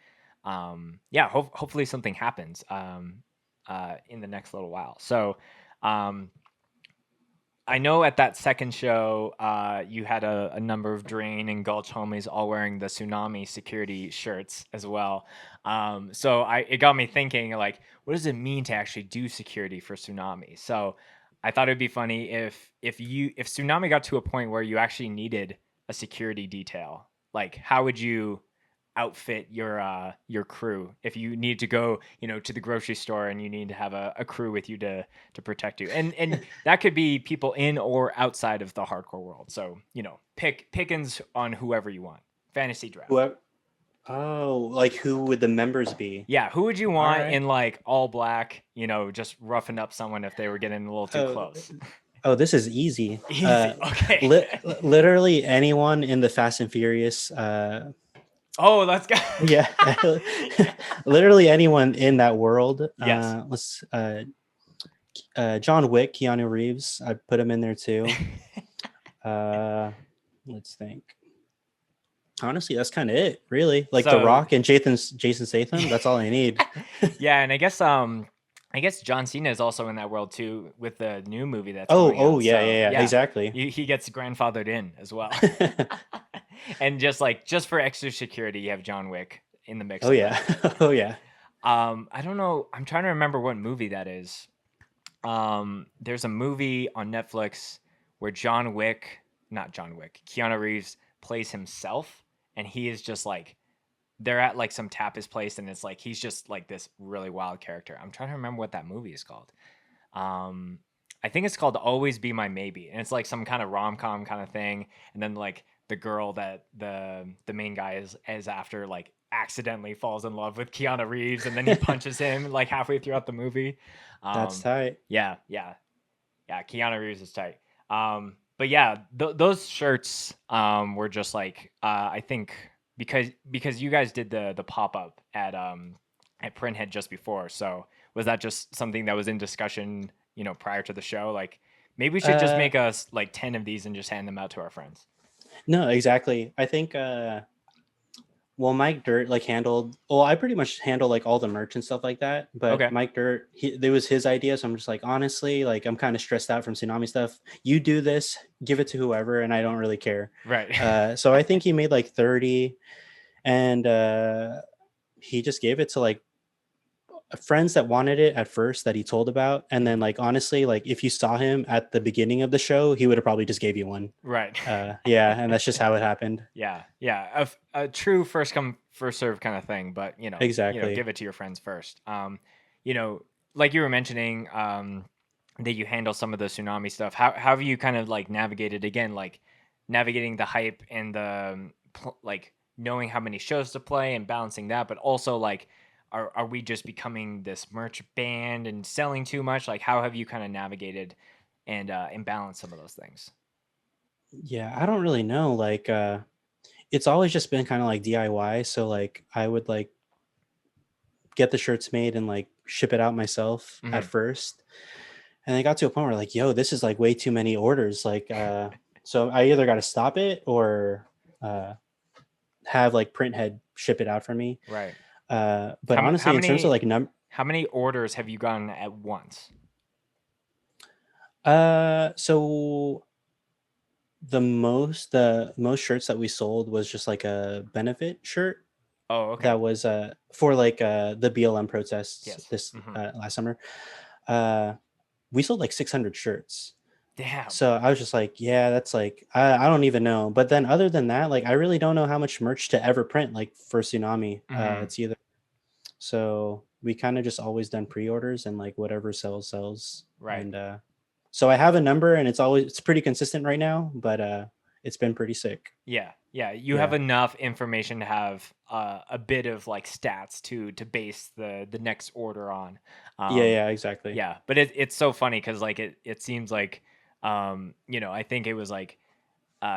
yeah, hopefully something happens in the next little while. So, um, I know at that second show, you had a number of Drain and Gulch homies all wearing the Tsunami security shirts as well. So it got me thinking, like, what does it mean to actually do security for Tsunami? So I thought it'd be funny if Tsunami got to a point where you actually needed a security detail. Like, how would you outfit your crew if you need to go, to the grocery store and you need to have a crew with you to protect you? And that could be people in or outside of the hardcore world. So, pickings on whoever you want. Fantasy draft.
Whoever, oh, like who would the members be?
Yeah, who would you
All
want
right.
in like all black, just roughing up someone if they were getting a little too
Oh,
close?
oh, this is easy.
Easy. Okay.
Literally anyone in the Fast and Furious.
Oh, let's go.
Yeah, literally anyone in that world.
Yes.
Let's John Wick, Keanu Reeves. I put him in there too. Let's think. Honestly, that's kind of it, really. Like The
So
Rock and Jason Statham. That's all I need.
yeah, and I guess John Cena is also in that world too with the new movie that's
Oh,
coming
oh,
out.
yeah,
So
yeah, yeah, exactly.
he gets grandfathered in as well. And just for extra security, you have John Wick in the mix.
Oh yeah, oh yeah.
I don't know. I'm trying to remember what movie that is. There's a movie on Netflix where Keanu Reeves plays himself, and he is just like, they're at like some tapas place, and it's like he's just like this really wild character. I'm trying to remember what that movie is called. I think it's called Always Be My Maybe, and it's like some kind of rom-com kind of thing. And then like the girl that the main guy is after, like, accidentally falls in love with Keanu Reeves, and then he punches him like halfway throughout the movie.
That's tight.
Yeah. Keanu Reeves is tight. But yeah, those shirts were just like, I think because you guys did the pop up at Printhead just before. So was that just something that was in discussion, prior to the show? Like, maybe we should just make us like 10 of these and just hand them out to our friends.
No, exactly. I think Well, Mike Dirt like handled. Well, I pretty much handle like all the merch and stuff like that. But
Okay.
Mike Dirt, it was his idea, so I'm just like, honestly, like I'm kind of stressed out from tsunami stuff. You do this, give it to whoever, and I don't really care.
Right.
So I think he made like 30, and he just gave it to like friends that wanted it at first that he told about, and then like honestly, like if you saw him at the beginning of the show, he would have probably just gave you one.
Right.
Yeah, and that's just how it happened.
Yeah. Yeah. A true first come first serve kind of thing, but
Exactly.
give it to your friends first. You know, like you were mentioning, that you handle some of the tsunami stuff. How have you kind of like navigated again, like navigating the hype and the like knowing how many shows to play and balancing that, but also like are we just becoming this merch band and selling too much? Like how have you kind of navigated and balanced some of those things?
Yeah, I don't really know. Like it's always just been kind of like DIY. So like I would like get the shirts made and like ship it out myself at
Hmm.
first. And I got to a point where like, yo, this is like way too many orders. Like so I either got to stop it or uh have like Printhead ship it out for me.
Right.
But
How
honestly, in terms of
many
like
how many orders have you gotten at once?
so the most shirts that we sold was just like a benefit shirt
Oh, okay.
that was for like the BLM protests
Yes.
this
Hmm.
last summer. Uh we sold like 600 shirts.
Damn.
So I was just like, yeah, that's like I don't even know. But then other than that, like I really don't know how much merch to ever print like for Tsunami.
Hmm.
It's either so we kind of just always done pre-orders and like whatever sells.
Right.
And so I have a number and it's pretty consistent right now, but it's been pretty sick.
Yeah. Yeah. You have
Yeah.
enough information to have a bit of like stats to base the next order on.
Yeah,
Um,
yeah, exactly.
yeah, but it's so funny because like it seems like I think it was like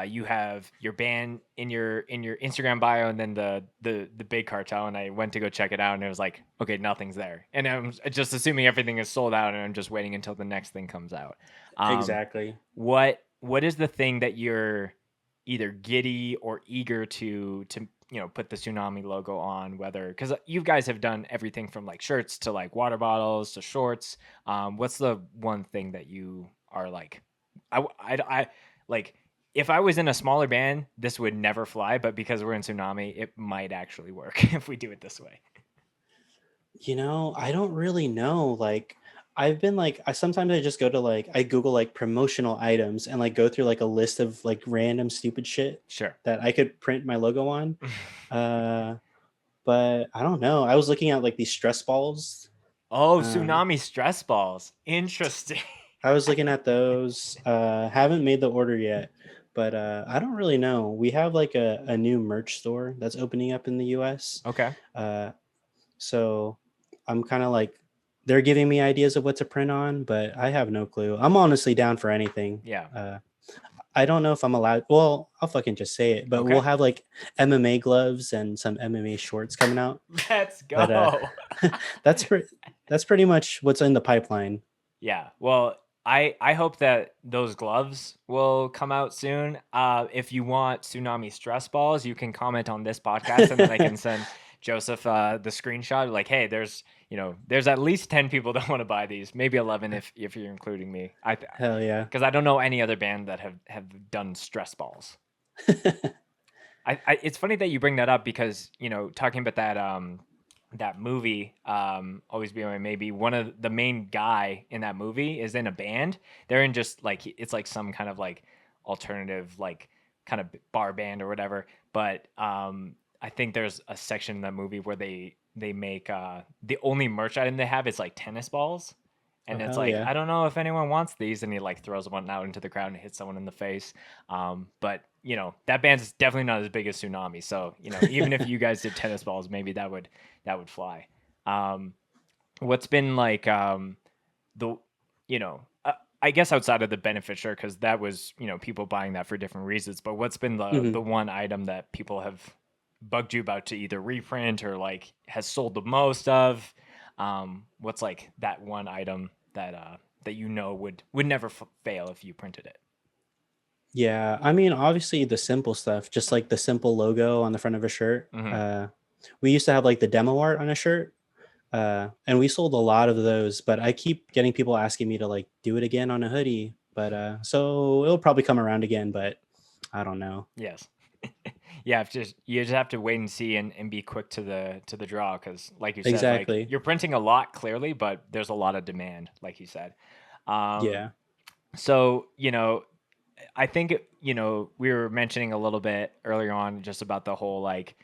you have your band in your Instagram bio and then the big cartel, and I went to go check it out and it was like, okay, nothing's there, and I'm just assuming everything is sold out and I'm just waiting until the next thing comes out. um
Exactly.
what is the thing that you're either giddy or eager to put the tsunami logo on, whether because you guys have done everything from like shirts to like water bottles to shorts. What's the one thing that you are like I like if I was in a smaller band, this would never fly, but because we're in Tsunami, it might actually work if we do it this way.
I don't really know. Like, I've been like, I sometimes I just go to like, I Google like promotional items and like go through like a list of like random stupid shit
Sure.
that I could print my logo on. Uh, but I don't know. I was looking at like these stress balls.
Oh,
Uh,
Tsunami stress balls. Interesting.
I was looking at those. Haven't made the order yet, but I don't really know. We have like a new merch store that's opening up in the US.
Okay.
Uh, So I'm kind of like they're giving me ideas of what to print on, but I have no clue. I'm honestly down for anything.
Yeah.
I don't know if I'm allowed. Well, I'll fucking just say it, but we'll
Okay.
have like MMA gloves and some MMA shorts coming out.
Let's
But
go.
that's pretty. That's pretty much what's in the pipeline.
Yeah. Well, I hope that those gloves will come out soon. If you want Tsunami stress balls, you can comment on this podcast, and then I can send Joseph the screenshot. Like, hey, there's at least 10 people that want to buy these, maybe 11 if you're including me.
Hell yeah.
Because I don't know any other band that have done stress balls. It's funny that you bring that up because talking about that movie, Always Be My Maybe, one of the main guy in that movie is in a band. They're in just like it's like some kind of like alternative like kind of bar band or whatever. But I think there's a section in that movie where they make the only merch item they have is like tennis balls.
Oh
And it's
hell
like,
yeah.
I don't know if anyone wants these, and he like throws one out into the crowd and hits someone in the face. But that band's definitely not as big as Tsunami. So even if you guys did tennis balls, maybe that would fly. Um, what's been like the you know I guess outside of the benefit shirt, because that was people buying that for different reasons. But what's been the
Mhm.
one item that people have bugged you about to either reprint or like has sold the most of? What's like that one item that that would never fail if you printed it?
Yeah, I mean, obviously the simple stuff, just like the simple logo on the front of a shirt.
Hmm.
We used to have like the demo art on a shirt, and we sold a lot of those. But I keep getting people asking me to like do it again on a hoodie. But so it'll probably come around again. But I don't know.
Yes. Yeah, you just have to wait and see and be quick to the draw because, like you said, like
Exactly.
you're printing a lot clearly, but there's a lot of demand, like you said. Um,
Yeah.
so I think we were mentioning a little bit earlier on just about the whole like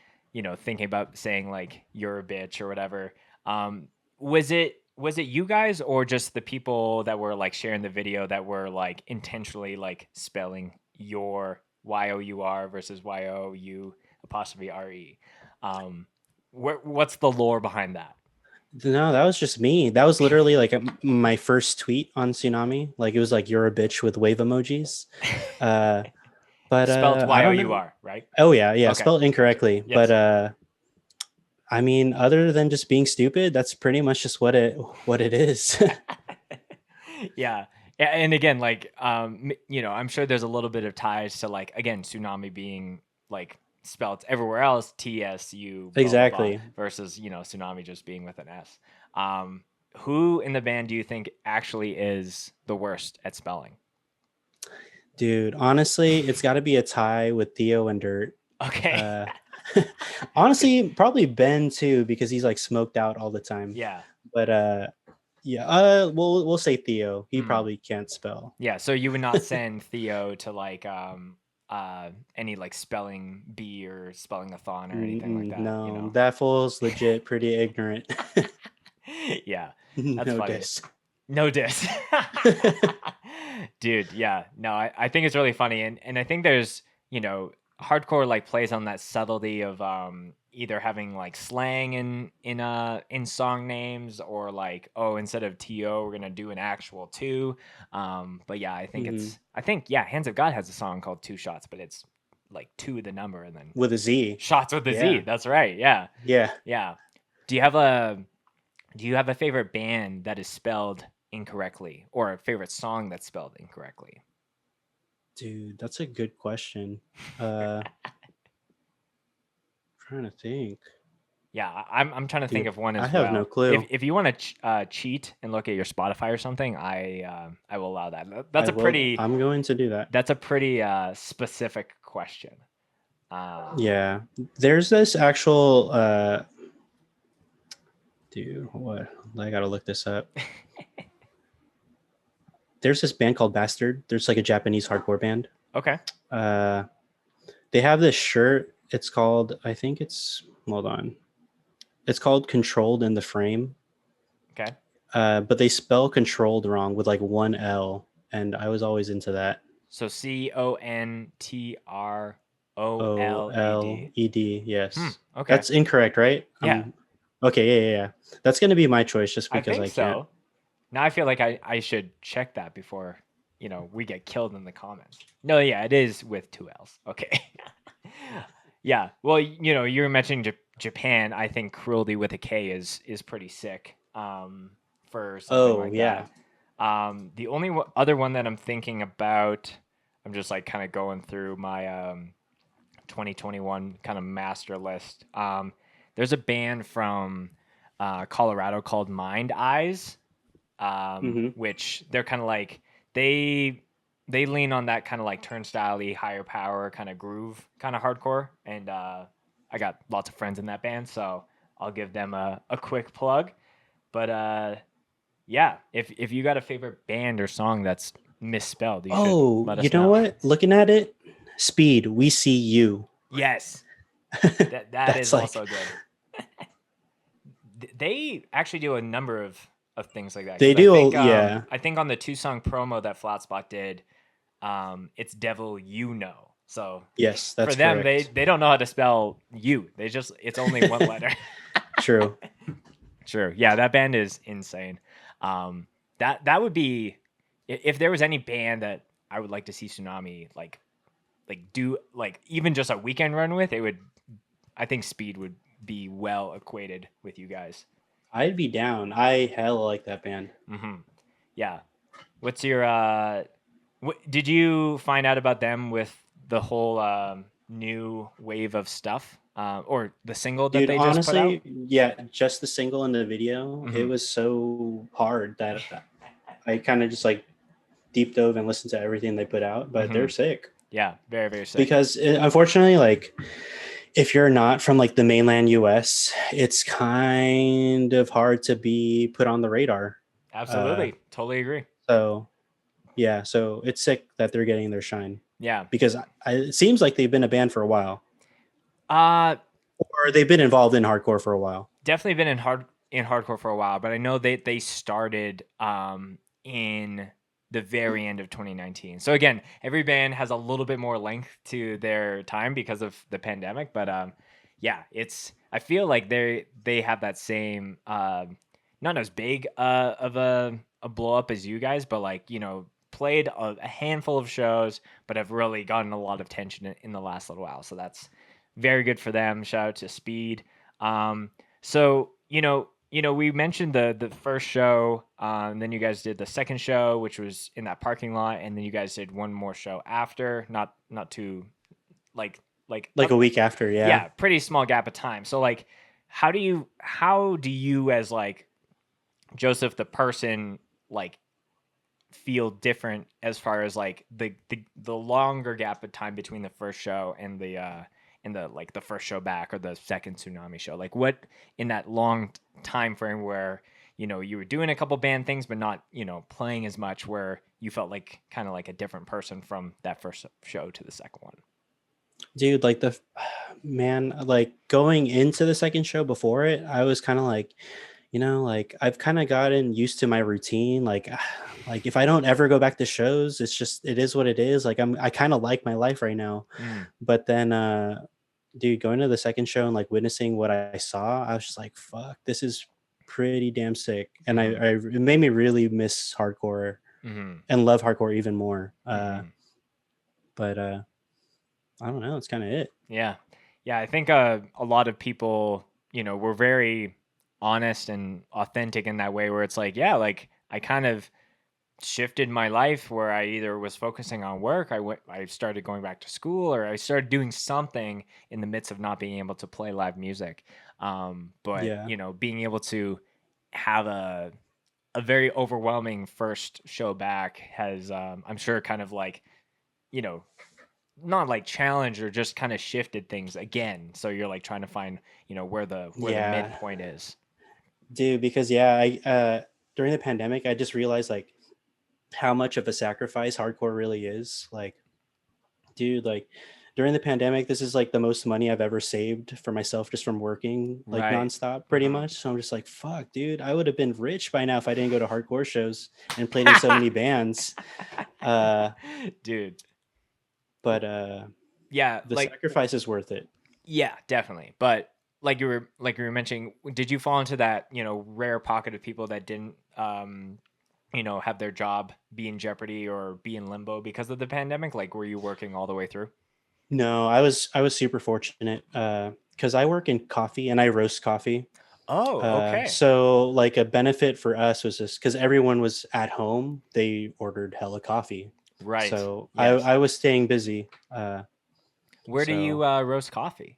thinking about saying like you're a bitch or whatever. Um, was it you guys or just the people that were like sharing the video that were like intentionally like spelling your YOUR versus YOU apostrophe RE? What's the lore behind that?
No, that was just me. That was literally like my first tweet on Tsunami. Like it was like you're a bitch with wave emojis. Uh, but
Spelled
I don't know.
YOUR, right?
Oh yeah,
Okay,
spelled
gotcha.
incorrectly. But
Yes.
I mean, other than just being stupid, that's pretty much just what it is.
Yeah. And again, like, I'm sure there's a little bit of ties to like, again, tsunami being like spelled everywhere else, TSU, blah, blah, blah,
Exactly.
versus, tsunami just being with an S. Um, who in the band do you think actually is the worst at spelling?
Dude, honestly, it's got to be a tie with Theo and Dirt.
Okay.
Uh, honestly, probably Ben too, because he's like smoked out all the time.
Yeah.
But yeah, we'll say Theo. He
Mm.
probably can't spell.
Yeah. So you would not send Theo to like, any like spelling bee or spelling a thon or anything like that,
No, that fool's legit pretty ignorant.
Yeah, that's
No
funny.
diss.
No diss. Dude, yeah. No, I think it's really funny and I think there's, hardcore like plays on that subtlety of either having like slang in song names or like, oh, instead of TO we're gonna do an actual two. But yeah, I think yeah, Hands of God has a song called Two Shots, but it's like two the number and then
With a Z.
shots with the Z.
Yeah.
That's right. Yeah.
Yeah.
Yeah. Do you have a favorite band that is spelled incorrectly or a favorite song that's spelled incorrectly?
Dude, that's a good question. Uh Trying to think.
Yeah, I'm trying to think
Dude,
of one
I
as
have no
well.
clue.
If you want to cheat and look at your Spotify or something, I will allow that.
I will. I'm going to do that.
That's a pretty specific question.
Yeah. There's this actual dude, what? I gotta look this up. There's this band called Bastard. There's like a Japanese hardcore band.
Okay.
Uh they have this shirt. It's called, I think it's, hold on. It's called Controlled in the Frame.
Okay.
But they spell controlled wrong with like one L, and I was always into that.
So CONTROLED.
OLED, yes.
Okay.
That's incorrect, right?
Yeah.
Okay, yeah. That's gonna be my choice just
I
because
think
I can't.
so. Now I feel like I should check that before, we get killed in the comments. No, yeah, it is with two L's. Okay. Yeah. Well, you were mentioning Japan. I think cruelty with a K is pretty sick. For something like
Yeah.
that. The only other one that I'm thinking about, I'm just like kind of going through my 2021 kind of master list. There's a band from Colorado called Mind Eyes, which they're kind of like they lean on that kind of like turnstile-y, higher power kind of groove kind of hardcore, and I got lots of friends in that band, so I'll give them a quick plug. But yeah, if you got a favorite band or song that's misspelled, you should let us
you know what? Looking at it, Speed, we see you.
Yes, that
That's
is
like,
also good. They actually do a number of things like that.
they
'Cause
do.
I think on the 2-song promo that Flatspot did, it's Devil You Know. So
Yes,
for
that's
them,
correct.
they don't know how to spell you. It's only one letter.
True.
Sure. Yeah, that band is insane. That would be if there was any band that I would like to see Tsunami like do like even just a weekend run with, it would. I think Speed would be well equated with you guys.
I'd be down. I hella like that band.
Mm-hmm. Yeah. What's your Did you find out about them with the whole new wave of stuff, or the single that
Dude,
they just put out?
honestly, yeah, just the single and the video, it
Hmm.
was so hard that I kind of just like deep dove and listened to everything they put out, but
Hmm.
they're sick.
Yeah, very very sick.
Because unfortunately, like if you're not from like the mainland US, it's kind of hard to be put on the radar. Uh,
Absolutely, totally agree.
so yeah, so it's sick that they're getting their shine
Yeah.
because it seems like they've been a band for a while,
Uh
or they've been involved in hardcore for a while.
Definitely been in hardcore for a while, but I know they started in the very end of 2019. So again, every band has a little bit more length to their time because of the pandemic, but yeah, it's I feel like they have that same not as big of a blow up as you guys, but like, played a handful of shows, but have really gotten a lot of attention in the last little while. So that's very good for them. Shout out to Speed. So we mentioned the first show, and then you guys did the second show, which was in that parking lot, and then you guys did one more show after, not too like
Like a week after, yeah.
yeah, pretty small gap of time. So like, how do you as like Joseph the person like feel different as far as like the longer gap of time between the first show and the like the first show back or the second tsunami show, like what in that long time frame where you were doing a couple band things but not playing as much, where you felt like kind of like a different person from that first show to the second one.
Dude, like the man, like going into the second show before it, I was kind of like, like I've kind of gotten used to my routine. Like, like if I don't ever go back to shows, it's just it is what it is. Like I kind of like my life right now.
Mm.
But then, dude, going to the second show and like witnessing what I saw, I was just like, fuck, this is pretty damn sick. And
Mm-hmm.
it made me really miss hardcore
Mm-hmm.
and love hardcore even more.
Mm-hmm.
But I don't know. It's kind of it.
Yeah. Yeah. I think a lot of people, were very honest and authentic in that way, where it's like, yeah, like I kind of shifted my life where I either was focusing on work, I started going back to school, or I started doing something in the midst of not being able to play live music. But,
Yeah.
being able to have a very overwhelming first show back has, I'm sure, kind of like, you know, not like challenged or just kind of shifted things again. So you're like trying to find, where the
Yeah.
midpoint is.
Dude, because yeah, I during the pandemic, I just realized like how much of a sacrifice hardcore really is. Like, dude, like during the pandemic, this is like the most money I've ever saved for myself just from working like
Right.
nonstop, pretty
Hmm.
much. So I'm just like, fuck, dude, I would have been rich by now if I didn't go to hardcore shows and played in so many bands. Uh,
Dude.
but
Yeah,
the
like
sacrifice is worth it.
yeah, definitely. But like you were mentioning, did you fall into that, rare pocket of people that didn't have their job be in jeopardy or be in limbo because of the pandemic? Like, were you working all the way through?
No, I was super fortunate because I work in coffee and I roast coffee.
Oh, okay.
So like a benefit for us was just because everyone was at home, they ordered hella coffee.
Right.
So I
Yes.
I was staying busy.
Where do you
So
roast coffee?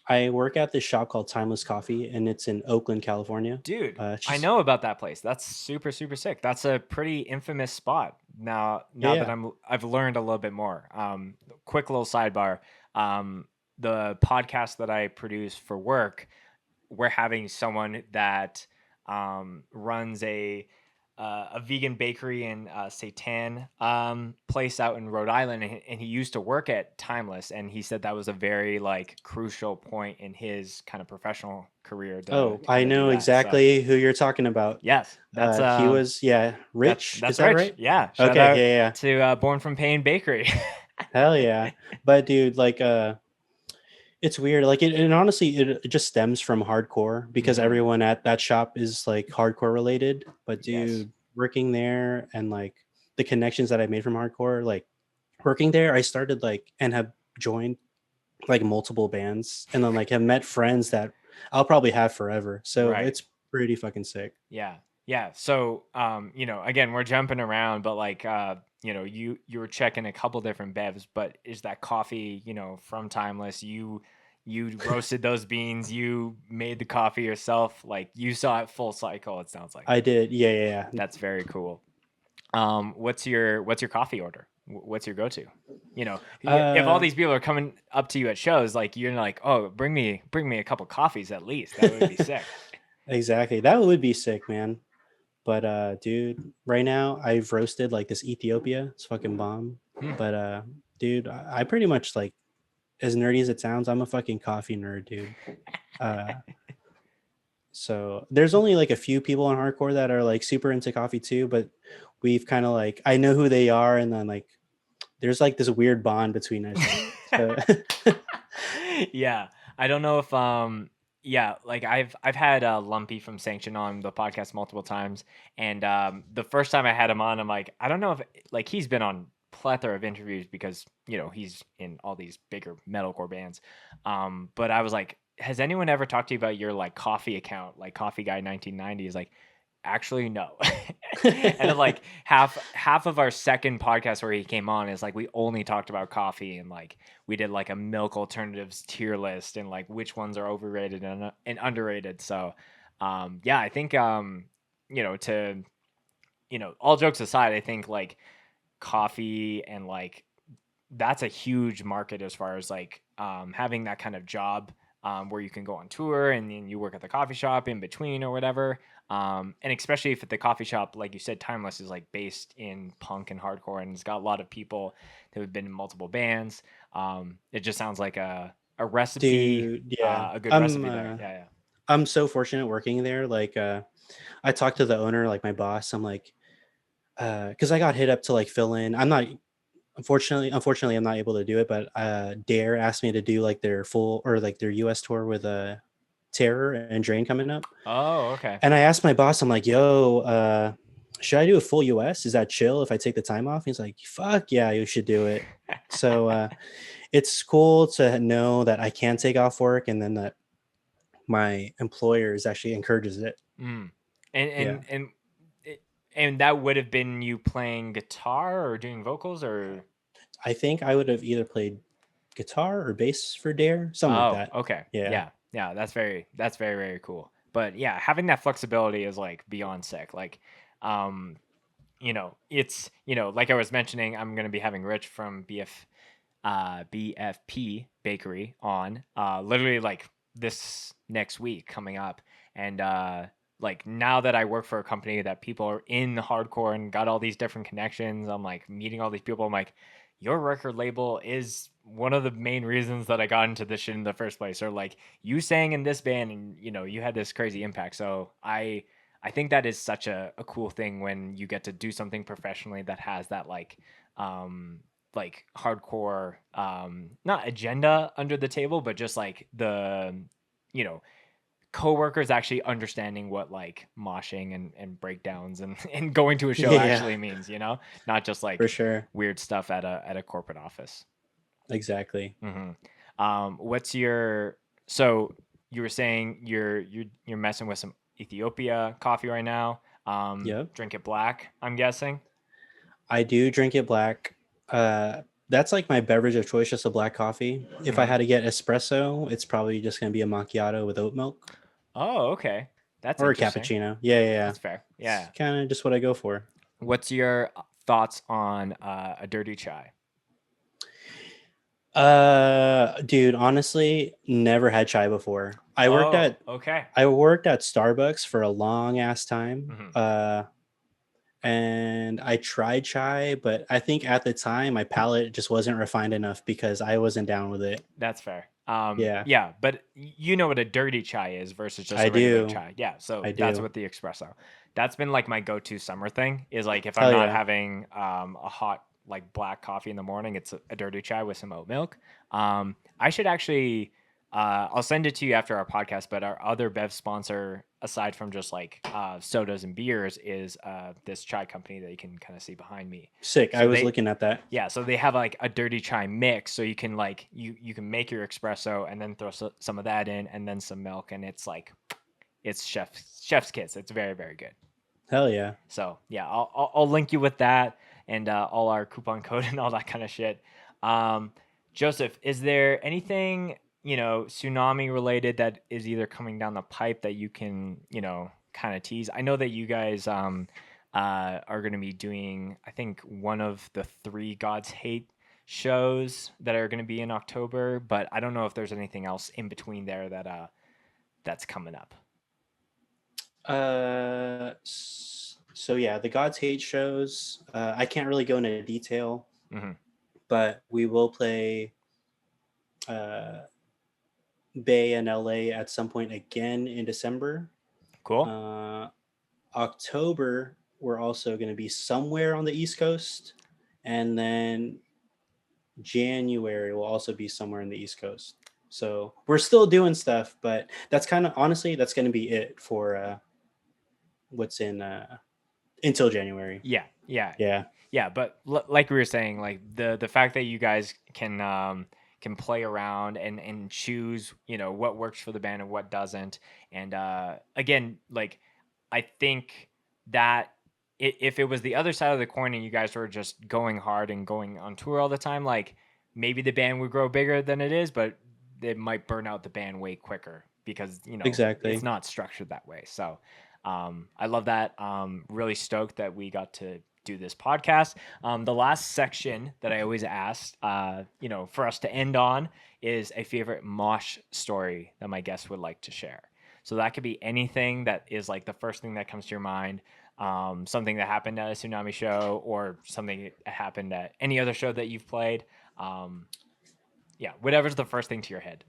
I work at this shop called Timeless Coffee, and it's in Oakland, California.
Dude,
It's
I
just
know about that place. That's super super sick. That's a pretty infamous spot.
yeah,
Now that
yeah.
I've learned a little bit more. Quick little sidebar. The podcast that I produce for work, we're having someone that runs a vegan bakery in Satan place out in Rhode Island, and he used to work at Timeless, and he said that was a very like crucial point in his kind of professional career to
Oh, I
kind of do
know
that. So
exactly who you're talking about.
yes,
He was yeah, Rich. Is
that's
that
Rich.
right?
Yeah, shout
Okay,
out
yeah, yeah.
to Born from Pain Bakery.
Hell yeah. But dude, like it's weird. Like it honestly it just stems from hardcore because
Hmm.
everyone at that shop is like hardcore related. But
Yes.
dude, working there and like the connections that I made from hardcore, like working there, I started like and have joined like multiple bands and then like have met friends that I'll probably have forever. So
Right.
it's pretty fucking sick.
Yeah. Yeah. So, again, we're jumping around, but like, you were checking a couple different bevs, but is that coffee, from Timeless? You roasted those beans, you made the coffee yourself, like you saw it full cycle, it sounds like.
I did. Yeah, yeah, yeah.
That's very cool. What's your coffee order? What's your go-to? If all
Uh,
these people are coming up to you at shows, like you're like, oh, bring me a couple coffees at least. That would be sick.
exactly. That would be sick, man. But dude, right now I've roasted like this Ethiopia. It's fucking bomb. But dude, I pretty much like, as nerdy as it sounds, I'm a fucking coffee nerd, dude. Uh, so there's only like a few people in hardcore that are like super into coffee too, but we've kind of like, I know who they are, and then like there's like this weird bond between us. So
Yeah, I don't know if yeah, like I've had Lumpy from Sanction on the podcast multiple times, and the first time I had him on, I'm like, I don't know if like he's been on plethora of interviews because he's in all these bigger metalcore bands, but I was like, has anyone ever talked to you about your like coffee account, like Coffee Guy 1990? Is like, actually no. And then like half of our second podcast where he came on is like we only talked about coffee, and like we did like a milk alternatives tier list and like which ones are overrated and underrated. So yeah, I think to all jokes aside, I think like coffee and like that's a huge market as far as like having that kind of job where you can go on tour and then you work at the coffee shop in between or whatever. And especially if the coffee shop, like you said, Timeless is like based in punk and hardcore, and it's got a lot of people that have been in multiple bands. It just sounds like a recipe,
dude, yeah,
a good recipe there. Yeah,
I'm so fortunate working there. Like, I talked to the owner, like my boss. I'm like, because I got hit up to like fill in. I'm not, unfortunately, I'm not able to do it. But Dare asked me to do like their full or like their U.S. tour with Terror and Drain coming up.
Oh, okay.
And I asked my boss, I'm like, yo, should I do a full US? Is that chill if I take the time off? He's like, fuck yeah, you should do it. So it's cool to know that I can take off work, and then that my employers actually encourages it.
And
Yeah.
and that would have been you playing guitar or doing vocals or.
I think I would have either played guitar or bass for Dare, something like
Oh,
that.
okay.
Yeah.
Yeah. That's very, very cool. But yeah, having that flexibility is like beyond sick. Like, it's like I was mentioning, I'm gonna be having Rich from BFP Bakery on literally like this next week coming up, and like now that I work for a company that people are in hardcore and got all these different connections, I'm like meeting all these people. I'm like, your record label is one of the main reasons that I got into this shit in the first place, or like you sang in this band and you had this crazy impact. So I think that is such a cool thing when you get to do something professionally that has that like hardcore not agenda under the table, but just like the you know coworkers actually understanding what like moshing and breakdowns and going to a show
Yeah,
actually means, not just
for
like
sure.
weird stuff at a corporate office.
Exactly.
What's your so you were saying you're messing with some Ethiopia coffee right now.
Yep.
Drink it black, I'm guessing.
I do drink it black. That's like my beverage of choice, just a black coffee. If I had to get espresso, it's probably just gonna be a macchiato with oat milk
Oh, okay. That's
or a
interesting.
cappuccino. Yeah, yeah, yeah.
That's fair.
It's
Yeah.
kind of just what I go for.
What's your thoughts on a dirty chai?
Dude, honestly, never had chai before. I worked
Oh,
at
okay.
Starbucks for a long ass time.
Mhm.
And I tried chai, but I think at the time my palate just wasn't refined enough because I wasn't down with it.
That's fair.
Yeah,
Yeah, but you know what a dirty chai is versus just
I
a regular
do.
chai. Yeah, so
I
that's
do.
what the espresso. That's been like my go-to summer thing is like if I'm
Hell
not
yeah.
having a hot like black coffee in the morning, it's a dirty chai with some oat milk. I should actually I'll send it to you after our podcast, but our other bev sponsor aside from just like sodas and beers is this chai company that you can kind of see behind me.
Sick. I
So
was
they
looking at that.
Yeah, so they have like a dirty chai mix, so you can like you can make your espresso and then throw some of that in, and then some milk, and it's like it's chef's kiss. It's very very good.
Hell yeah.
So yeah, I'll link you with that. and all our coupon code and all that kind of shit. Joseph, is there anything, tsunami related that is either coming down the pipe that you can, kind of tease? I know that you guys are going to be doing, I think, one of the 3 Gods Hate shows that are going to be in October, but I don't know if there's anything else in between there that that's coming up.
So yeah, the Gods Hate shows. I can't really go into detail, but we will play Bay and LA at some point again in December.
Cool.
October, we're also going to be somewhere on the East Coast, and then January will also be somewhere in the East Coast. So we're still doing stuff, but that's kind of, honestly, that's going to be it for what's in until January.
Yeah. But like we were saying, like the fact that you guys can play around and choose, what works for the band and what doesn't. And again, like I think that if it was the other side of the coin and you guys were just going hard and going on tour all the time, like maybe the band would grow bigger than it is, but it might burn out the band way quicker because,
Exactly.
it's not structured that way. So I love that. Really stoked that we got to do this podcast. The last section that I always ask, for us to end on is a favorite Mosh story that my guests would like to share. So that could be anything that is like the first thing that comes to your mind, something that happened at a Tsunami show or something that happened at any other show that you've played. Whatever's the first thing to your head.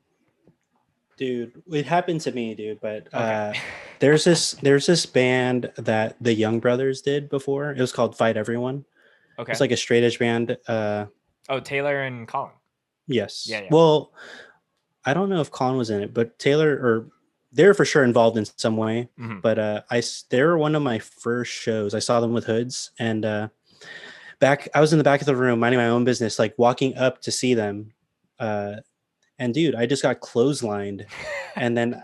Dude, it happened to me, dude. But
Okay.
there's this band that the Young Brothers did before. It was called Fight Everyone.
Okay.
It's like a straight edge band.
Taylor and Colin.
Yes.
Yeah.
Well, I don't know if Colin was in it, but Taylor, or they're for sure involved in some way.
Mm-hmm.
But they were one of my first shows. I saw them with hoods, and I was in the back of the room minding my own business, like walking up to see them. And dude, I just got clotheslined, and then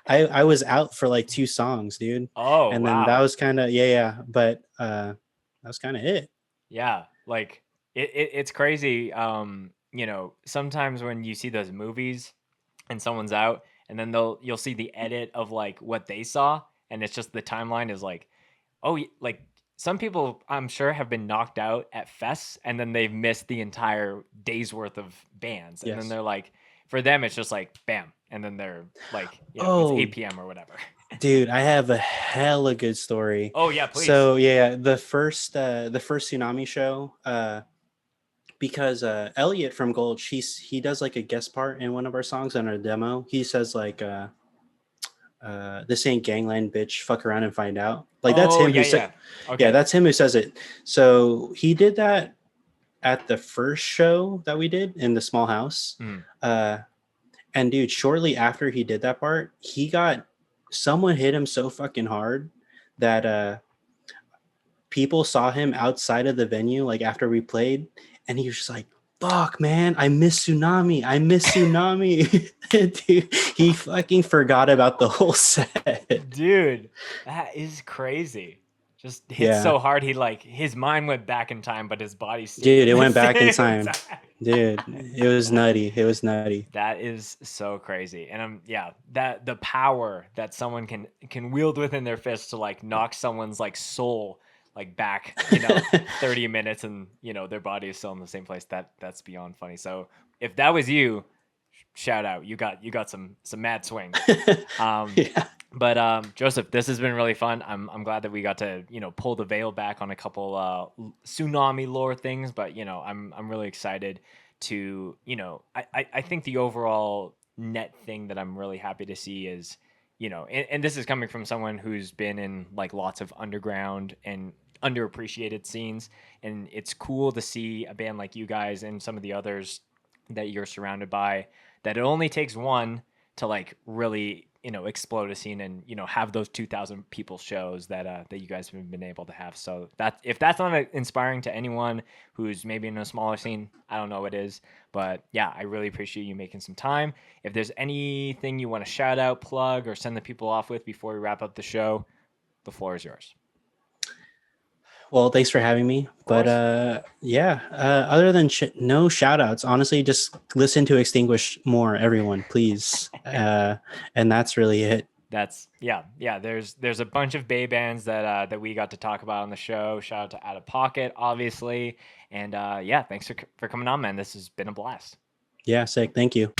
I was out for like 2 songs, dude.
Oh,
and
wow.
then that was kind of but that was kind of it.
Yeah, like it's crazy. Sometimes when you see those movies and someone's out, and then you'll see the edit of like what they saw, and it's just the timeline is like, oh, like some people I'm sure have been knocked out at fests, and then they've missed the entire day's worth of bands, and then they're like, for them it's just like bam, and then they're like, it's 8 p.m. or whatever.
Dude, I have a hella good story.
Oh yeah, please.
So yeah, the first Tsunami show, because Elliot from Gulch, he does like a guest part in one of our songs on our demo. He says like this ain't gangland, bitch, fuck around and find out. Like that's him who said,
okay.
Yeah, that's him who says it. So he did that at the first show that we did in the small house. And dude, shortly after he did that part, someone hit him so fucking hard that people saw him outside of the venue, like after we played, and he was just like, fuck, man, I miss Tsunami. Dude, he fucking forgot about the whole set.
Dude, that is crazy. Just hit so hard, his mind went back in time, but his body
Dude, it went back in time. Dude, it was nutty.
That is so crazy. And that the power that someone can wield within their fist to like knock someone's like soul like back 30 minutes, and their body is still in the same place. That's beyond funny. So if that was you, shout out, you got some mad swing. But Joseph, this has been really fun. I'm glad that we got to pull the veil back on a couple Tsunami lore things, but I'm really excited to I think the overall net thing that I'm really happy to see is and this is coming from someone who's been in like lots of underground and underappreciated scenes, and it's cool to see a band like you guys and some of the others that you're surrounded by, that it only takes one to like really explode a scene and have those 2,000 people shows that you guys have been able to have. So that if that's not inspiring to anyone who's maybe in a smaller scene, I don't know what is. But yeah, I really appreciate you making some time. If there's anything you want to shout out, plug, or send the people off with before we wrap up the show, the floor is yours.
Well, thanks for having me. But yeah, other than no shout outs, honestly, just listen to Extinguish more, everyone, please. And that's really it.
That's yeah. There's a bunch of Bay bands that we got to talk about on the show. Shout out to Out of Pocket, obviously, and yeah, thanks for coming on, man. This has been a blast.
Yeah, sick. Thank you.